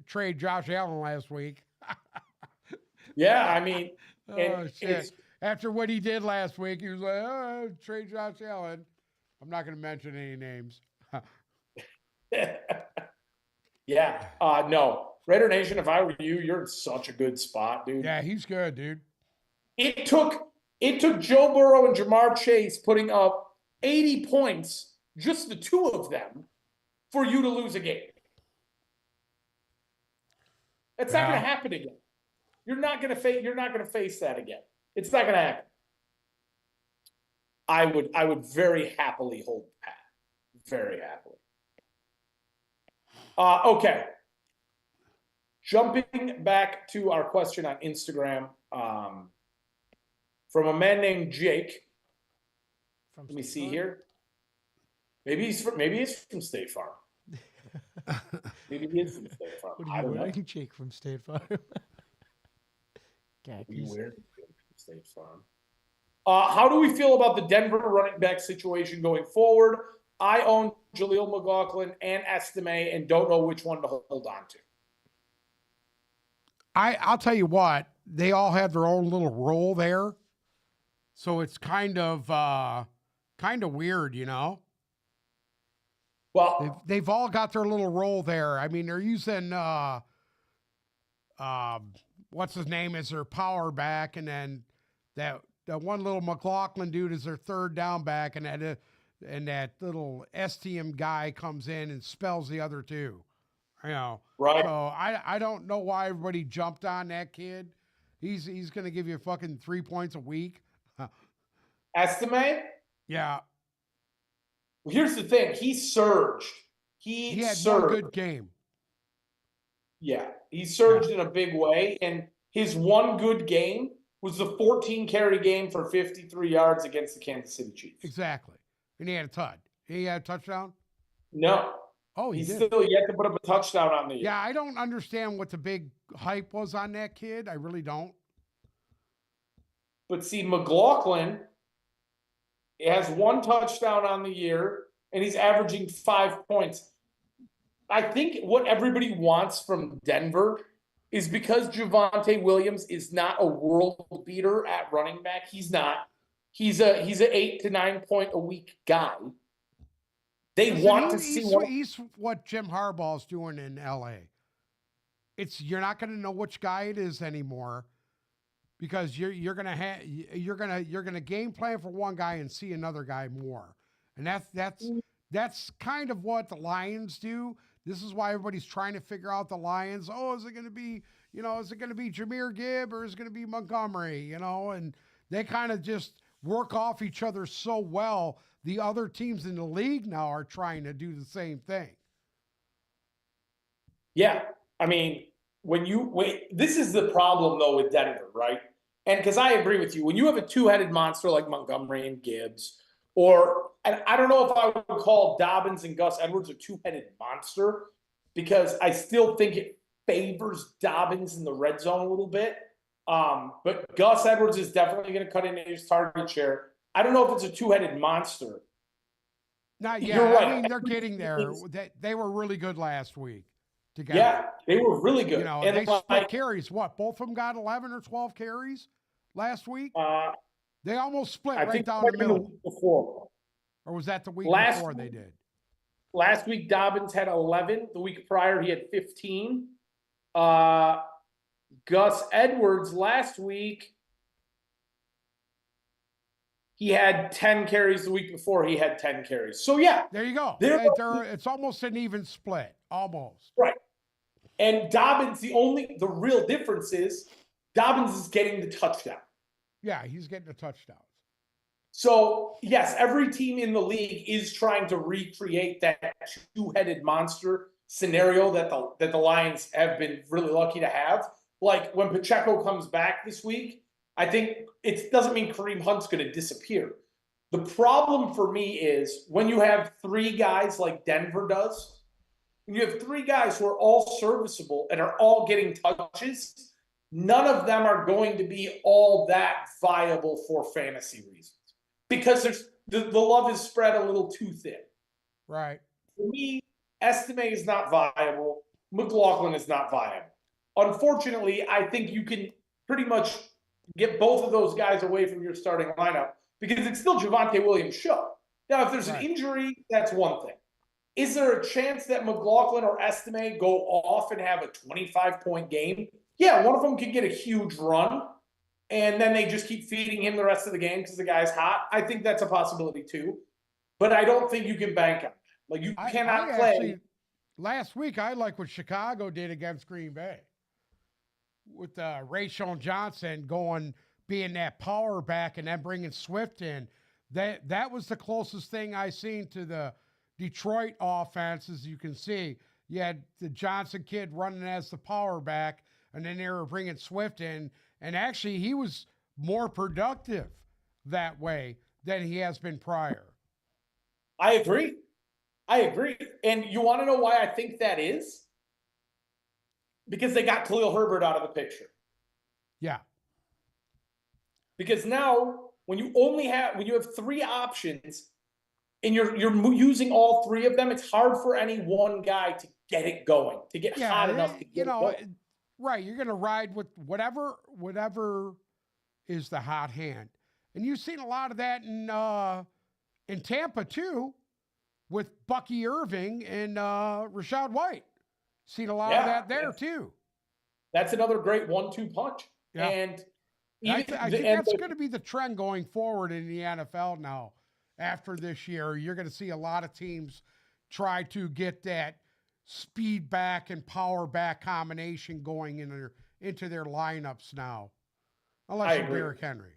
Speaker 2: trade Josh Allen last week.
Speaker 1: Yeah, I mean,
Speaker 2: oh, shit. After what he did last week, he was like, oh, trade Josh Allen. I'm not going to mention any names.
Speaker 1: yeah, no. Raider Nation, if I were you, you're in such a good spot, dude.
Speaker 2: Yeah, he's good, dude.
Speaker 1: It took Joe Burrow and Jamar Chase putting up 80 points, just the two of them, for you to lose a game. It's not going to happen again. You're not going to face that again. It's not going to happen. I would very happily hold pat. Very happily. Okay. Jumping back to our question on Instagram, from a man named Jake. Let me see here. Maybe he's from State Farm. Maybe he is from State Farm.
Speaker 3: What are you wearing, Jake from State Farm?
Speaker 1: You weird from State Farm. How do we feel about the Denver running back situation going forward? I own Jaleel McLaughlin and Estime and don't know which one to hold on to.
Speaker 2: I'll tell you what, they all have their own little role there. So it's kind of weird, you know?
Speaker 1: Well,
Speaker 2: they've all got their little role there. I mean, they're using what's his name is their power back, and then that one little McLaughlin dude is their third down back, and that little STM guy comes in and spells the other two. You know,
Speaker 1: right?
Speaker 2: So I don't know why everybody jumped on that kid. He's going to give you fucking 3 points a week.
Speaker 1: Estime?
Speaker 2: Yeah.
Speaker 1: Well, here's the thing. He surged. He
Speaker 2: had
Speaker 1: surged.
Speaker 2: one good game.
Speaker 1: Yeah, he surged in a big way, and his one good game was the 14 carry game for 53 yards against the Kansas City Chiefs.
Speaker 2: Exactly. And he had a tud. He had a touchdown?
Speaker 1: No.
Speaker 2: Oh,
Speaker 1: He's
Speaker 2: did.
Speaker 1: still yet to put up a touchdown on the year.
Speaker 2: Yeah, I don't understand what the big hype was on that kid. I really don't.
Speaker 1: But see, McLaughlin has one touchdown on the year, and he's averaging 5 points. I think what everybody wants from Denver is because Javonte Williams is not a world beater at running back. He's not. He's an 8 to 9 point a week guy. They want to see
Speaker 2: he's what Jim Harbaugh's doing in LA. You're not going to know which guy it is anymore because you're going to game plan for one guy and see another guy more. And that's kind of what the Lions do. This is why everybody's trying to figure out the Lions. Oh, is it going to be, you know, is it going to be Jameer Gibb or is it going to be Montgomery? You know, and they kind of just work off each other so well. The other teams in the league now are trying to do the same thing.
Speaker 1: Yeah, I mean, this is the problem though with Denver, right? And because I agree with you, when you have a two-headed monster like Montgomery and Gibbs, and I don't know if I would call Dobbins and Gus Edwards a two-headed monster, because I still think it favors Dobbins in the red zone a little bit. But Gus Edwards is definitely going to cut into his target share. I don't know if it's a two-headed monster.
Speaker 2: Not yet.
Speaker 1: You're right.
Speaker 2: I mean, they're getting there. They were really good last week together.
Speaker 1: Yeah, they were really good.
Speaker 2: You know,
Speaker 1: and
Speaker 2: they split carries. What? Both of them got 11 or 12 carries last week? They almost split right down the middle.
Speaker 1: The week before.
Speaker 2: Or was that the week before they did?
Speaker 1: Last week, Dobbins had 11. The week prior, he had 15. Gus Edwards last week, he had 10 carries. The week before, he had 10 carries. So, yeah.
Speaker 2: There you go. It's almost an even split. Almost.
Speaker 1: Right. And Dobbins, the real difference is Dobbins is getting the touchdown.
Speaker 2: Yeah, he's getting the touchdowns.
Speaker 1: So, yes, every team in the league is trying to recreate that two-headed monster scenario that the Lions have been really lucky to have. Like when Pacheco comes back this week, I think it doesn't mean Kareem Hunt's going to disappear. The problem for me is when you have three guys like Denver does, when you have three guys who are all serviceable and are all getting touches, none of them are going to be all that viable for fantasy reasons. Because the love is spread a little too thin.
Speaker 2: Right.
Speaker 1: For me, Estime is not viable. McLaughlin is not viable. Unfortunately, I think you can pretty much get both of those guys away from your starting lineup because it's still Javonte Williams' show. Now, if there's an injury, that's one thing. Is there a chance that McLaughlin or Estime go off and have a 25-point game? Yeah, one of them could get a huge run, and then they just keep feeding him the rest of the game because the guy's hot. I think that's a possibility too. But I don't think you can bank on it. Like, you cannot play.
Speaker 2: Actually, last week, I like what Chicago did against Green Bay with Rayshon Johnson being that power back and then bringing Swift in. That was the closest thing I seen to the Detroit offense. As you can see, you had the Johnson kid running as the power back, and then they were bringing Swift in. And actually, he was more productive that way than he has been prior.
Speaker 1: I agree. And you want to know why I think that is? Because they got Khalil Herbert out of the picture.
Speaker 2: Yeah.
Speaker 1: Because now, when you have three options and you're using all three of them, it's hard for any one guy to get it going, to get hot enough to get it going.
Speaker 2: Right, you're going to ride with whatever is the hot hand. And you've seen a lot of that in Tampa too, with Bucky Irving and Rachaad White. Seen a lot of that there too.
Speaker 1: That's another great 1-2 punch.
Speaker 2: Yeah.
Speaker 1: And
Speaker 2: I think that's going to be the trend going forward in the NFL now. After this year, you're going to see a lot of teams try to get that speed back and power back combination going into their lineups now. Unless you're Derrick Henry.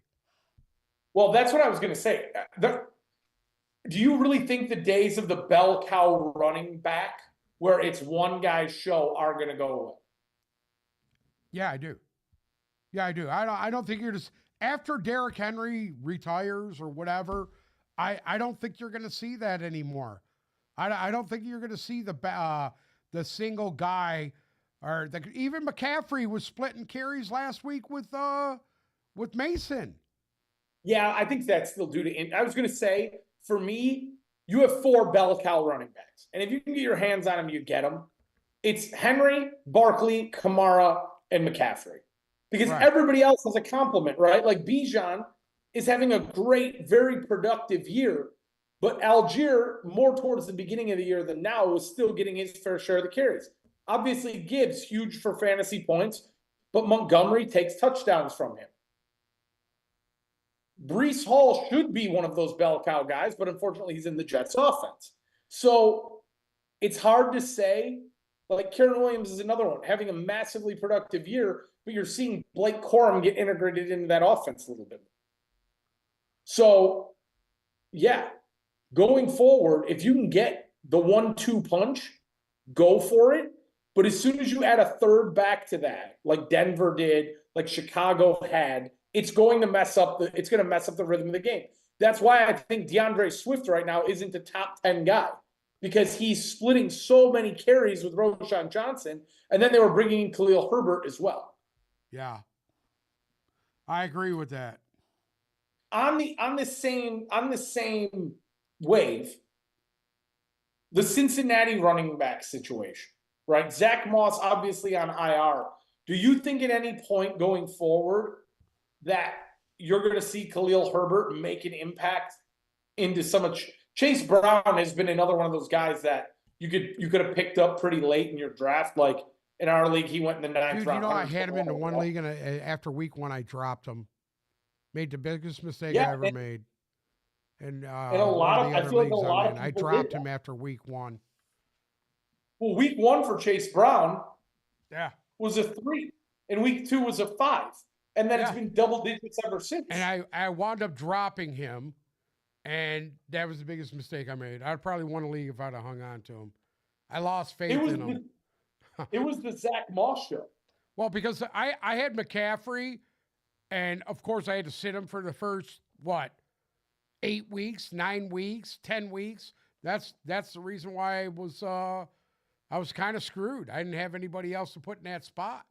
Speaker 1: Well, that's what I was going to say. Do you really think the days of the bell cow running back where it's one guy's show are going to go away?
Speaker 2: Yeah, I do. I don't think you're just after Derrick Henry retires or whatever. I don't think you're going to see that anymore. I don't think you're going to see the single guy or even McCaffrey was splitting carries last week with Mason.
Speaker 1: Yeah, I think that's still due to. I was going to say, for me, you have four bell cow running backs, and if you can get your hands on them, you get them. It's Henry, Barkley, Kamara, and McCaffrey, because everybody else has a complement, right? Like Bijan is having a great, very productive year, but Algier, more towards the beginning of the year than now, was still getting his fair share of the carries. Obviously, Gibbs, huge for fantasy points, but Montgomery takes touchdowns from him. Breece Hall should be one of those bell cow guys, but unfortunately he's in the Jets offense. So it's hard to say Like Karen Williams is another one, having a massively productive year, but you're seeing Blake Corum get integrated into that offense a little bit. So, yeah, going forward, if you can get the 1-2 punch, go for it. But as soon as you add a third back to that, like Denver did, like Chicago had, it's going to mess up the rhythm of the game. That's why I think DeAndre Swift right now isn't a top 10 guy, because he's splitting so many carries with Roschon Johnson, and then they were bringing in Khalil Herbert as well.
Speaker 2: Yeah, I agree with that.
Speaker 1: On the same wave, the Cincinnati running back situation, right? Zach Moss obviously on IR. Do you think at any point going forward that you're going to see Khalil Herbert make an impact into some of Chase Brown has been another one of those guys that you could have picked up pretty late in your draft. Like in our league, he went in the ninth round.
Speaker 2: I had him into one league, and after week 1, I dropped him. Made the biggest mistake I ever made. And
Speaker 1: a lot of, I feel like a lot of people
Speaker 2: I dropped him after week 1.
Speaker 1: Well, week 1 for Chase Brown,
Speaker 2: was
Speaker 1: a 3, and week 2 was a 5, and then it's been double digits ever since.
Speaker 2: And I wound up dropping him, and that was the biggest mistake I made. I'd probably won a league if I'd have hung on to him. I lost faith in him.
Speaker 1: It was the Zach Moss show.
Speaker 2: Well, because I had McCaffrey, and of course I had to sit him for the first 8 weeks, 9 weeks, 10 weeks. That's the reason why I was kind of screwed. I didn't have anybody else to put in that spot.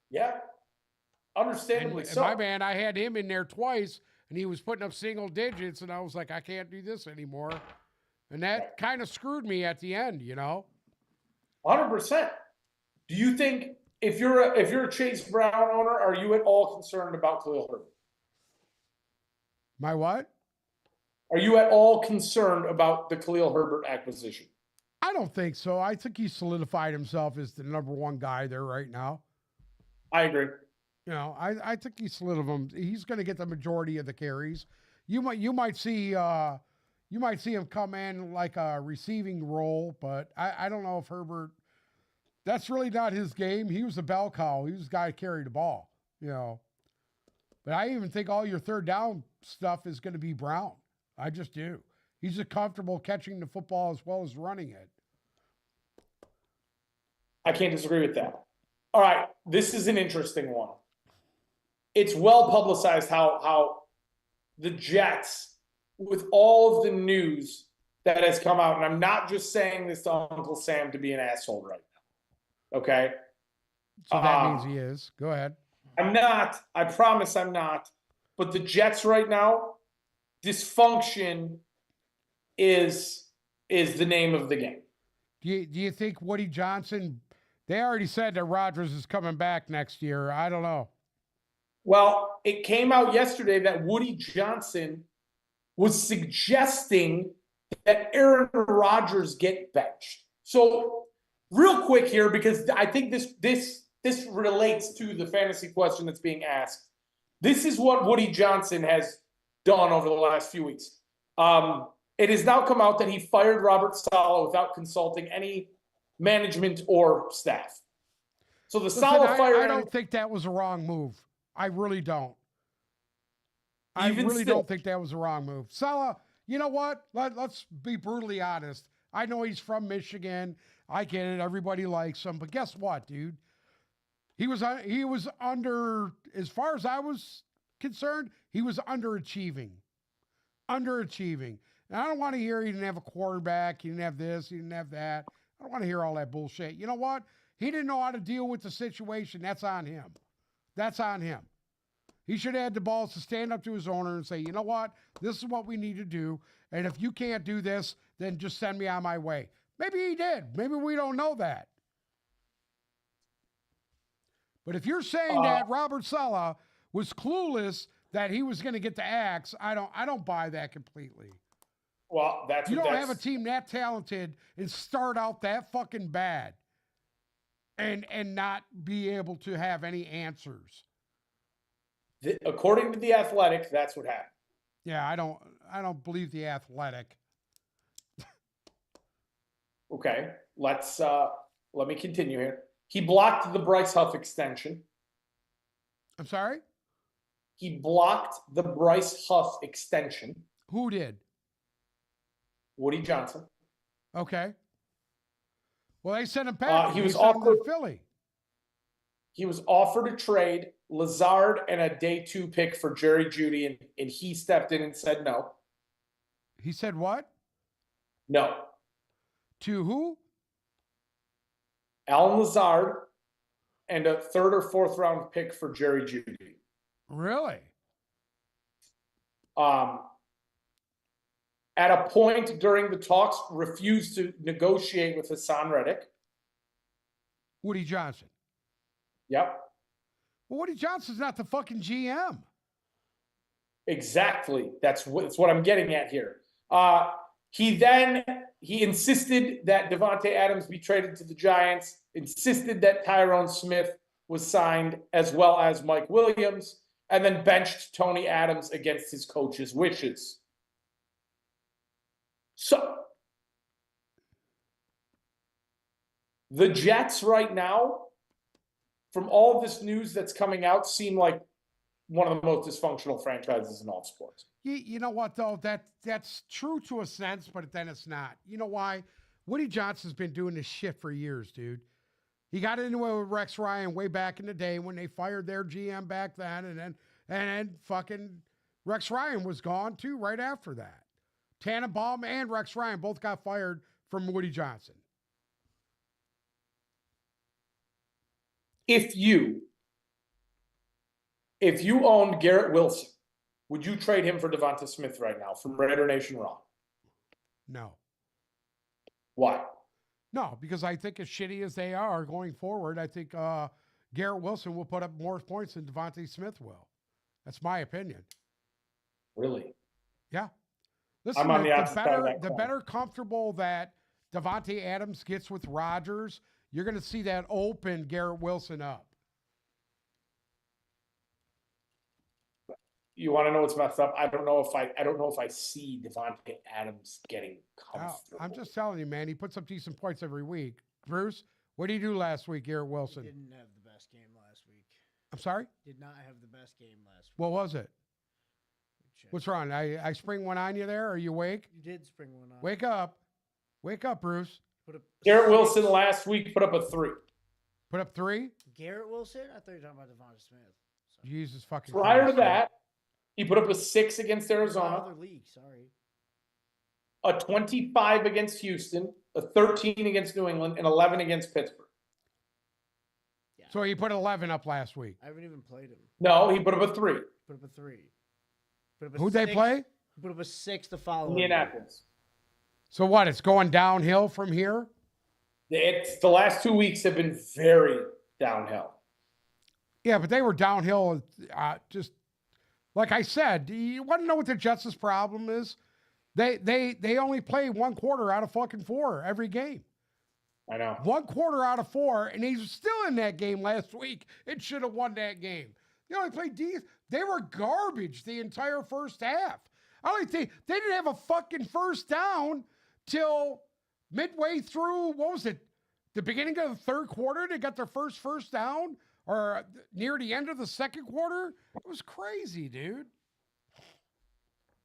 Speaker 1: Yeah, understandably so.
Speaker 2: My man, I had him in there twice, and he was putting up single digits, and I was like, I can't do this anymore. And that kind of screwed me at the end,
Speaker 1: 100%. Do you think if you're a Chase Brown owner, are you at all concerned about Khalil Herbert?
Speaker 2: My what?
Speaker 1: Are you at all concerned about the Khalil Herbert acquisition?
Speaker 2: I don't think so. I think he solidified himself as the number 1 guy there right now.
Speaker 1: I agree.
Speaker 2: I think he's solidified. He's going to get the majority of the carries. You might see him come in like a receiving role, but I don't know if Herbert. That's really not his game. He was a bell cow. He was the guy who carried the ball. But I even think all your third down stuff is going to be Brown. I just do. He's comfortable catching the football as well as running it.
Speaker 1: I can't disagree with that. All right, this is an interesting one. It's well publicized how the Jets, with all of the news that has come out, and I'm not just saying this to Uncle Sam to be an asshole right now, okay?
Speaker 2: So that means he is. Go ahead.
Speaker 1: I'm not. I promise I'm not. But the Jets right now, dysfunction is the name of the game.
Speaker 2: Do you think Woody Johnson? They already said that Rodgers is coming back next year. I don't know.
Speaker 1: Well, it came out yesterday that Woody Johnson was suggesting that Aaron Rodgers get benched. So, real quick here, because I think this relates to the fantasy question that's being asked. This is what Woody Johnson has done over the last few weeks. It has now come out that he fired Robert Saleh without consulting any management or staff. So the Saleh fire.
Speaker 2: I don't think that was a wrong move. I really don't. I really don't think that was a wrong move. Saleh, you know what? Let's be brutally honest. I know he's from Michigan. I get it. Everybody likes him. But guess what, dude? He was under, as far as I was concerned, he was underachieving. Underachieving. And I don't want to hear he didn't have a quarterback, he didn't have this, he didn't have that. I don't want to hear all that bullshit. You know what? He didn't know how to deal with the situation. That's on him. That's on him. He should have had the balls to stand up to his owner and say, you know what? This is what we need to do. And if you can't do this, then just send me on my way. Maybe he did. Maybe we don't know that. But if you're saying that Robert Saleh was clueless that he was going to get the axe, I don't buy that completely.
Speaker 1: Well,
Speaker 2: you don't have a team that talented and start out that fucking bad and not be able to have any answers.
Speaker 1: According to The Athletic, that's what happened.
Speaker 2: Yeah, I don't believe The Athletic.
Speaker 1: Okay, let's let me continue here. He blocked the Bryce Huff extension.
Speaker 2: I'm sorry?
Speaker 1: He blocked the Bryce Huff extension.
Speaker 2: Who did?
Speaker 1: Woody Johnson.
Speaker 2: Okay. Well, they sent him back.
Speaker 1: He was
Speaker 2: They sent him to
Speaker 1: offered.
Speaker 2: Philly.
Speaker 1: He was offered a trade, Lazard and a day 2 pick for Jerry Jeudy, and he stepped in and said no.
Speaker 2: He said what?
Speaker 1: No.
Speaker 2: To who?
Speaker 1: Alan Lazard and a 3rd or 4th round pick for Jerry Jeudy.
Speaker 2: Really?
Speaker 1: At a point during the talks, refused to negotiate with Hassan Reddick.
Speaker 2: Woody Johnson.
Speaker 1: Yep.
Speaker 2: Well, Woody Johnson's not the fucking GM.
Speaker 1: Exactly. That's what I'm getting at here. He insisted that Davante Adams be traded to the Giants, insisted that Tyrone Smith was signed, as well as Mike Williams, and then benched Tony Adams against his coach's wishes. So the Jets right now, from all this news that's coming out, seem like one of the most dysfunctional franchises in all sports.
Speaker 2: You know what, though? That's true to a sense, but then it's not. You know why? Woody Johnson's been doing this shit for years, dude. He got into it with Rex Ryan way back in the day when they fired their GM back then, and then fucking Rex Ryan was gone too right after that. Tannenbaum and Rex Ryan both got fired from Woody Johnson.
Speaker 1: If you owned Garrett Wilson, would you trade him for Devonta Smith right now from Raider Nation Raw?
Speaker 2: No.
Speaker 1: Why?
Speaker 2: No, because I think as shitty as they are going forward, I think Garrett Wilson will put up more points than Devonta Smith will. That's my opinion.
Speaker 1: Really?
Speaker 2: Yeah. Listen,
Speaker 1: I'm on the opposite side of that
Speaker 2: the
Speaker 1: coin.
Speaker 2: better comfortable that Davante Adams gets with Rodgers, you're going to see that open Garrett Wilson up.
Speaker 1: You want to know what's messed up? I don't know if I see Devontae Adams getting comfortable.
Speaker 2: I'm just telling you, man. He puts up decent points every week. Bruce, what did he do last week, Garrett Wilson?
Speaker 3: He didn't have the best game last week.
Speaker 2: I'm sorry?
Speaker 3: Did not have the best game last week.
Speaker 2: What was it?
Speaker 3: Check.
Speaker 2: What's wrong? I spring one on you there? Are you awake?
Speaker 3: You did spring one on.
Speaker 2: Wake up. Wake up, Bruce.
Speaker 3: Put up
Speaker 1: Garrett
Speaker 3: 6.
Speaker 1: Wilson last week put up a 3.
Speaker 2: Put up 3?
Speaker 3: Garrett Wilson? I thought you were talking about Devonta Smith. Sorry.
Speaker 2: Jesus fucking
Speaker 1: Prior to
Speaker 2: Christ.
Speaker 1: that, he put up a 6 against
Speaker 3: My
Speaker 1: Arizona,
Speaker 3: other league, sorry.
Speaker 1: a 25 against Houston, a 13 against New England, and 11 against Pittsburgh.
Speaker 3: Yeah.
Speaker 2: So he put 11 up last week.
Speaker 3: I haven't even played him.
Speaker 1: No, he put up a 3.
Speaker 3: Put up a 3. Put up a
Speaker 2: Who'd they
Speaker 3: 6.
Speaker 2: play?
Speaker 3: Put up a 6 the following.
Speaker 1: Indianapolis.
Speaker 2: So what? It's going downhill from here?
Speaker 1: The last 2 weeks have been very downhill.
Speaker 2: Yeah, but they were downhill. Just like I said, you want to know what the Jets' problem is? They only play 1 quarter out of fucking 4 every game.
Speaker 1: I know.
Speaker 2: 1 quarter out of 4, and he's still in that game last week. It should have won that game. They only played They were garbage the entire first half. I only think they didn't have a fucking first down till midway through. What was it? The beginning of the 3rd quarter, they got their first down, or near the end of the 2nd quarter. It was crazy, dude.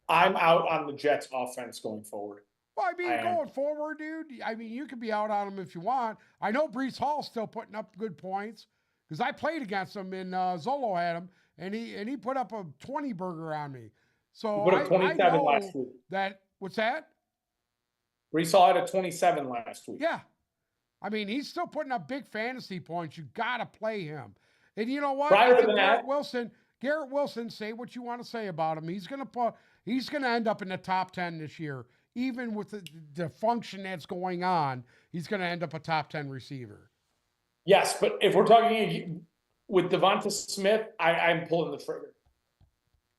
Speaker 1: I'm out on the Jets offense going forward.
Speaker 2: Well, I mean,
Speaker 1: I am.
Speaker 2: going forward, dude, I mean, you could be out on them if you want. I know Brees Hall's still putting up good points because I played against him and Zolo had him, and he put up a 20 burger on me. So
Speaker 1: He put up 27
Speaker 2: I know
Speaker 1: last week.
Speaker 2: that. What's that?
Speaker 1: Brees Hall had a 27 last week.
Speaker 2: Yeah. I mean, he's still putting up big fantasy points. You got to play him. And you know what?
Speaker 1: Prior
Speaker 2: I think
Speaker 1: to that-
Speaker 2: Garrett Wilson, say what you want to say about him. He's going to end up in the top 10 this year. Even with the function that's going on, he's going to end up a top 10 receiver.
Speaker 1: Yes, but if we're talking with Devonta Smith, I'm pulling the trigger.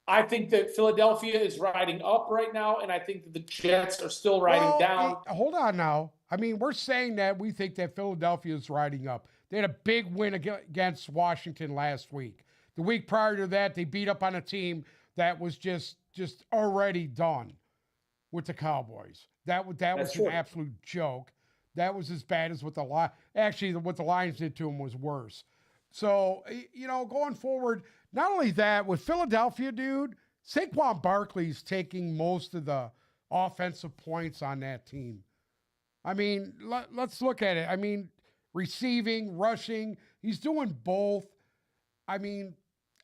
Speaker 1: I think that Philadelphia is riding up right now, and I think that the Jets are still riding down.
Speaker 2: Hold on now. I mean, we're saying that we think that Philadelphia is riding up. They had a big win against Washington last week. The week prior to that, they beat up on a team that was just already done with the Cowboys. That was
Speaker 1: That's
Speaker 2: an
Speaker 1: true.
Speaker 2: absolute joke. that was as bad as what the actually what the Lions did to him was worse. So, going forward, not only that, with Philadelphia, dude, Saquon Barkley's taking most of the offensive points on that team. I mean, let's look at it. I mean, receiving, rushing, he's doing both. I mean,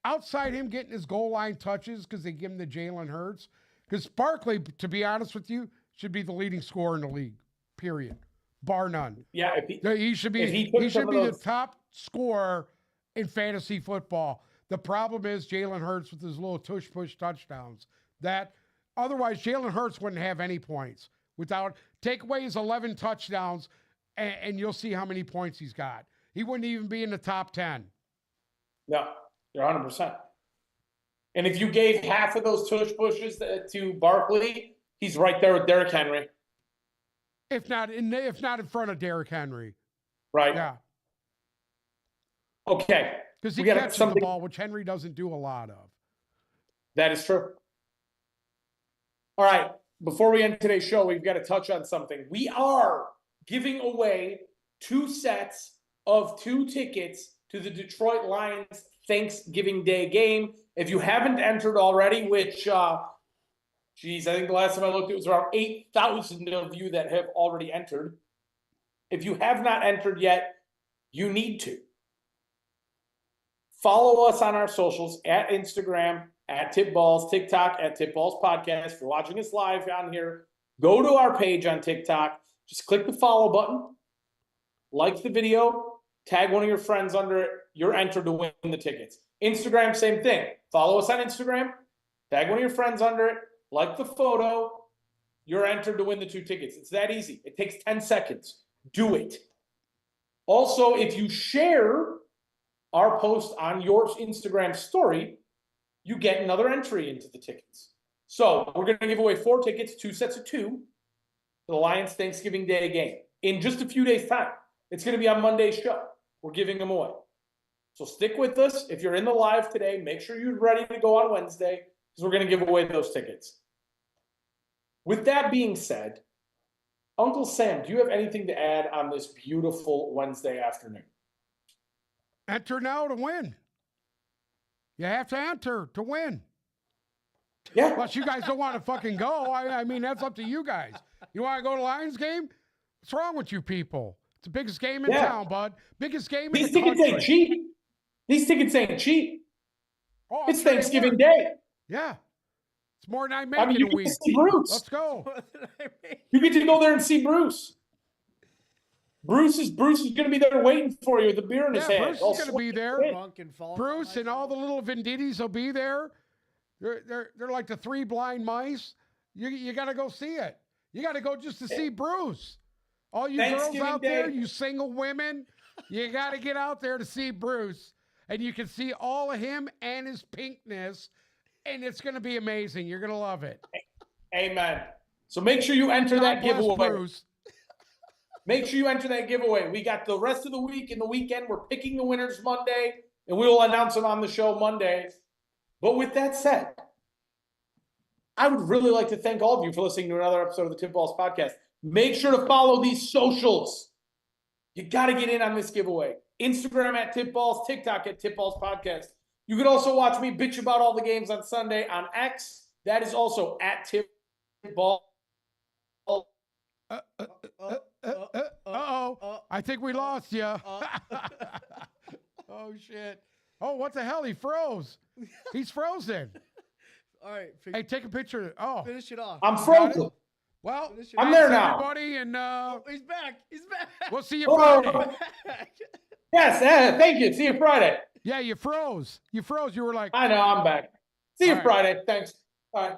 Speaker 2: outside him getting his goal line touches because they give him the Jalen Hurts, because Barkley, to be honest with you, should be the leading scorer in the league, period, bar none.
Speaker 1: Yeah,
Speaker 2: He should be the top scorer in fantasy football. The problem is Jalen Hurts with his little tush-push touchdowns. That otherwise Jalen Hurts wouldn't have any points. Take away his 11 touchdowns, and you'll see how many points he's got. He wouldn't even be in the top 10.
Speaker 1: No, you're 100%. And if you gave half of those tush pushes to Barkley, he's right there with Derrick Henry.
Speaker 2: If not in front of Derrick Henry.
Speaker 1: Right.
Speaker 2: Yeah.
Speaker 1: Okay.
Speaker 2: Because he catches the ball, which Henry doesn't do a lot of.
Speaker 1: That is true. All right. Before we end today's show, we've got to touch on something. We are giving away 2 sets of 2 tickets to the Detroit Lions Thanksgiving Day game. If you haven't entered already, which, I think the last time I looked, it was around 8,000 of you that have already entered. If you have not entered yet, you need to. Follow us on our socials at Instagram, at Tipballs, TikTok, at Tipballs Podcast. If you're watching us live on here, go to our page on TikTok. Just click the follow button, like the video, tag one of your friends under it. You're entered to win the tickets. Instagram, same thing. Follow us on Instagram, tag one of your friends under it, like the photo. You're entered to win the 2 tickets. It's that easy. It takes 10 seconds. Do it. Also, if you share our post on your Instagram story, you get another entry into the tickets. So we're going to give away 4 tickets, 2 sets of 2, to the Lions Thanksgiving Day game in just a few days' time. It's going to be on Monday's show. We're giving them away. So stick with us. If you're in the live today, make sure you're ready to go on Wednesday, because we're going to give away those tickets. With that being said, Uncle Sam, do you have anything to add on this beautiful Wednesday afternoon?
Speaker 2: Enter now to win. You have to enter to win.
Speaker 1: Yeah.
Speaker 2: Unless you guys don't want to fucking go. I mean, that's up to you guys. You want to go to Lions game? What's wrong with you people? It's the biggest game in town, bud. Biggest game in the country.
Speaker 1: These tickets ain't cheap. These tickets ain't cheap.
Speaker 2: Oh,
Speaker 1: it's Thanksgiving Day.
Speaker 2: Yeah. It's more than I make in a week.
Speaker 1: See Bruce.
Speaker 2: Let's go.
Speaker 1: You get to go there and see Bruce. Bruce is going to be there waiting for you with a beer in his hand.
Speaker 2: Bruce is going to be there.
Speaker 3: Bruce
Speaker 2: and all the little Vendittis will be there. They're like the 3 blind mice. You got to go see it. You got to go just to see Bruce. All you girls out there, you single women, you got to get out there to see Bruce. And you can see all of him and his pinkness. And it's going to be amazing. You're going to love it.
Speaker 1: Amen. So make sure you enter that giveaway.
Speaker 2: Bruce.
Speaker 1: Make sure you enter that giveaway. We got the rest of the week and the weekend. We're picking the winners Monday, and we will announce them on the show Monday. But with that said, I would really like to thank all of you for listening to another episode of the Tipballs Podcast. Make sure to follow these socials. You got to get in on this giveaway. Instagram at Tipballs, TikTok at Tipballs Podcast. You can also watch me bitch about all the games on Sunday on X. That is also at Tipballs.
Speaker 2: Uh-oh. I think we lost you. Oh, shit. Oh, what the hell? He froze. He's frozen.
Speaker 3: All right.
Speaker 2: Hey, take a picture. Oh.
Speaker 3: Finish it off.
Speaker 1: I'm frozen.
Speaker 2: Well,
Speaker 1: I'm there now.
Speaker 2: Everybody, and
Speaker 3: he's back. He's back.
Speaker 2: We'll see you Friday.
Speaker 1: Yes, thank you. See you Friday.
Speaker 2: Yeah, you froze. You froze. You were like,
Speaker 1: I know, I'm back. See you Friday. Thanks. All right.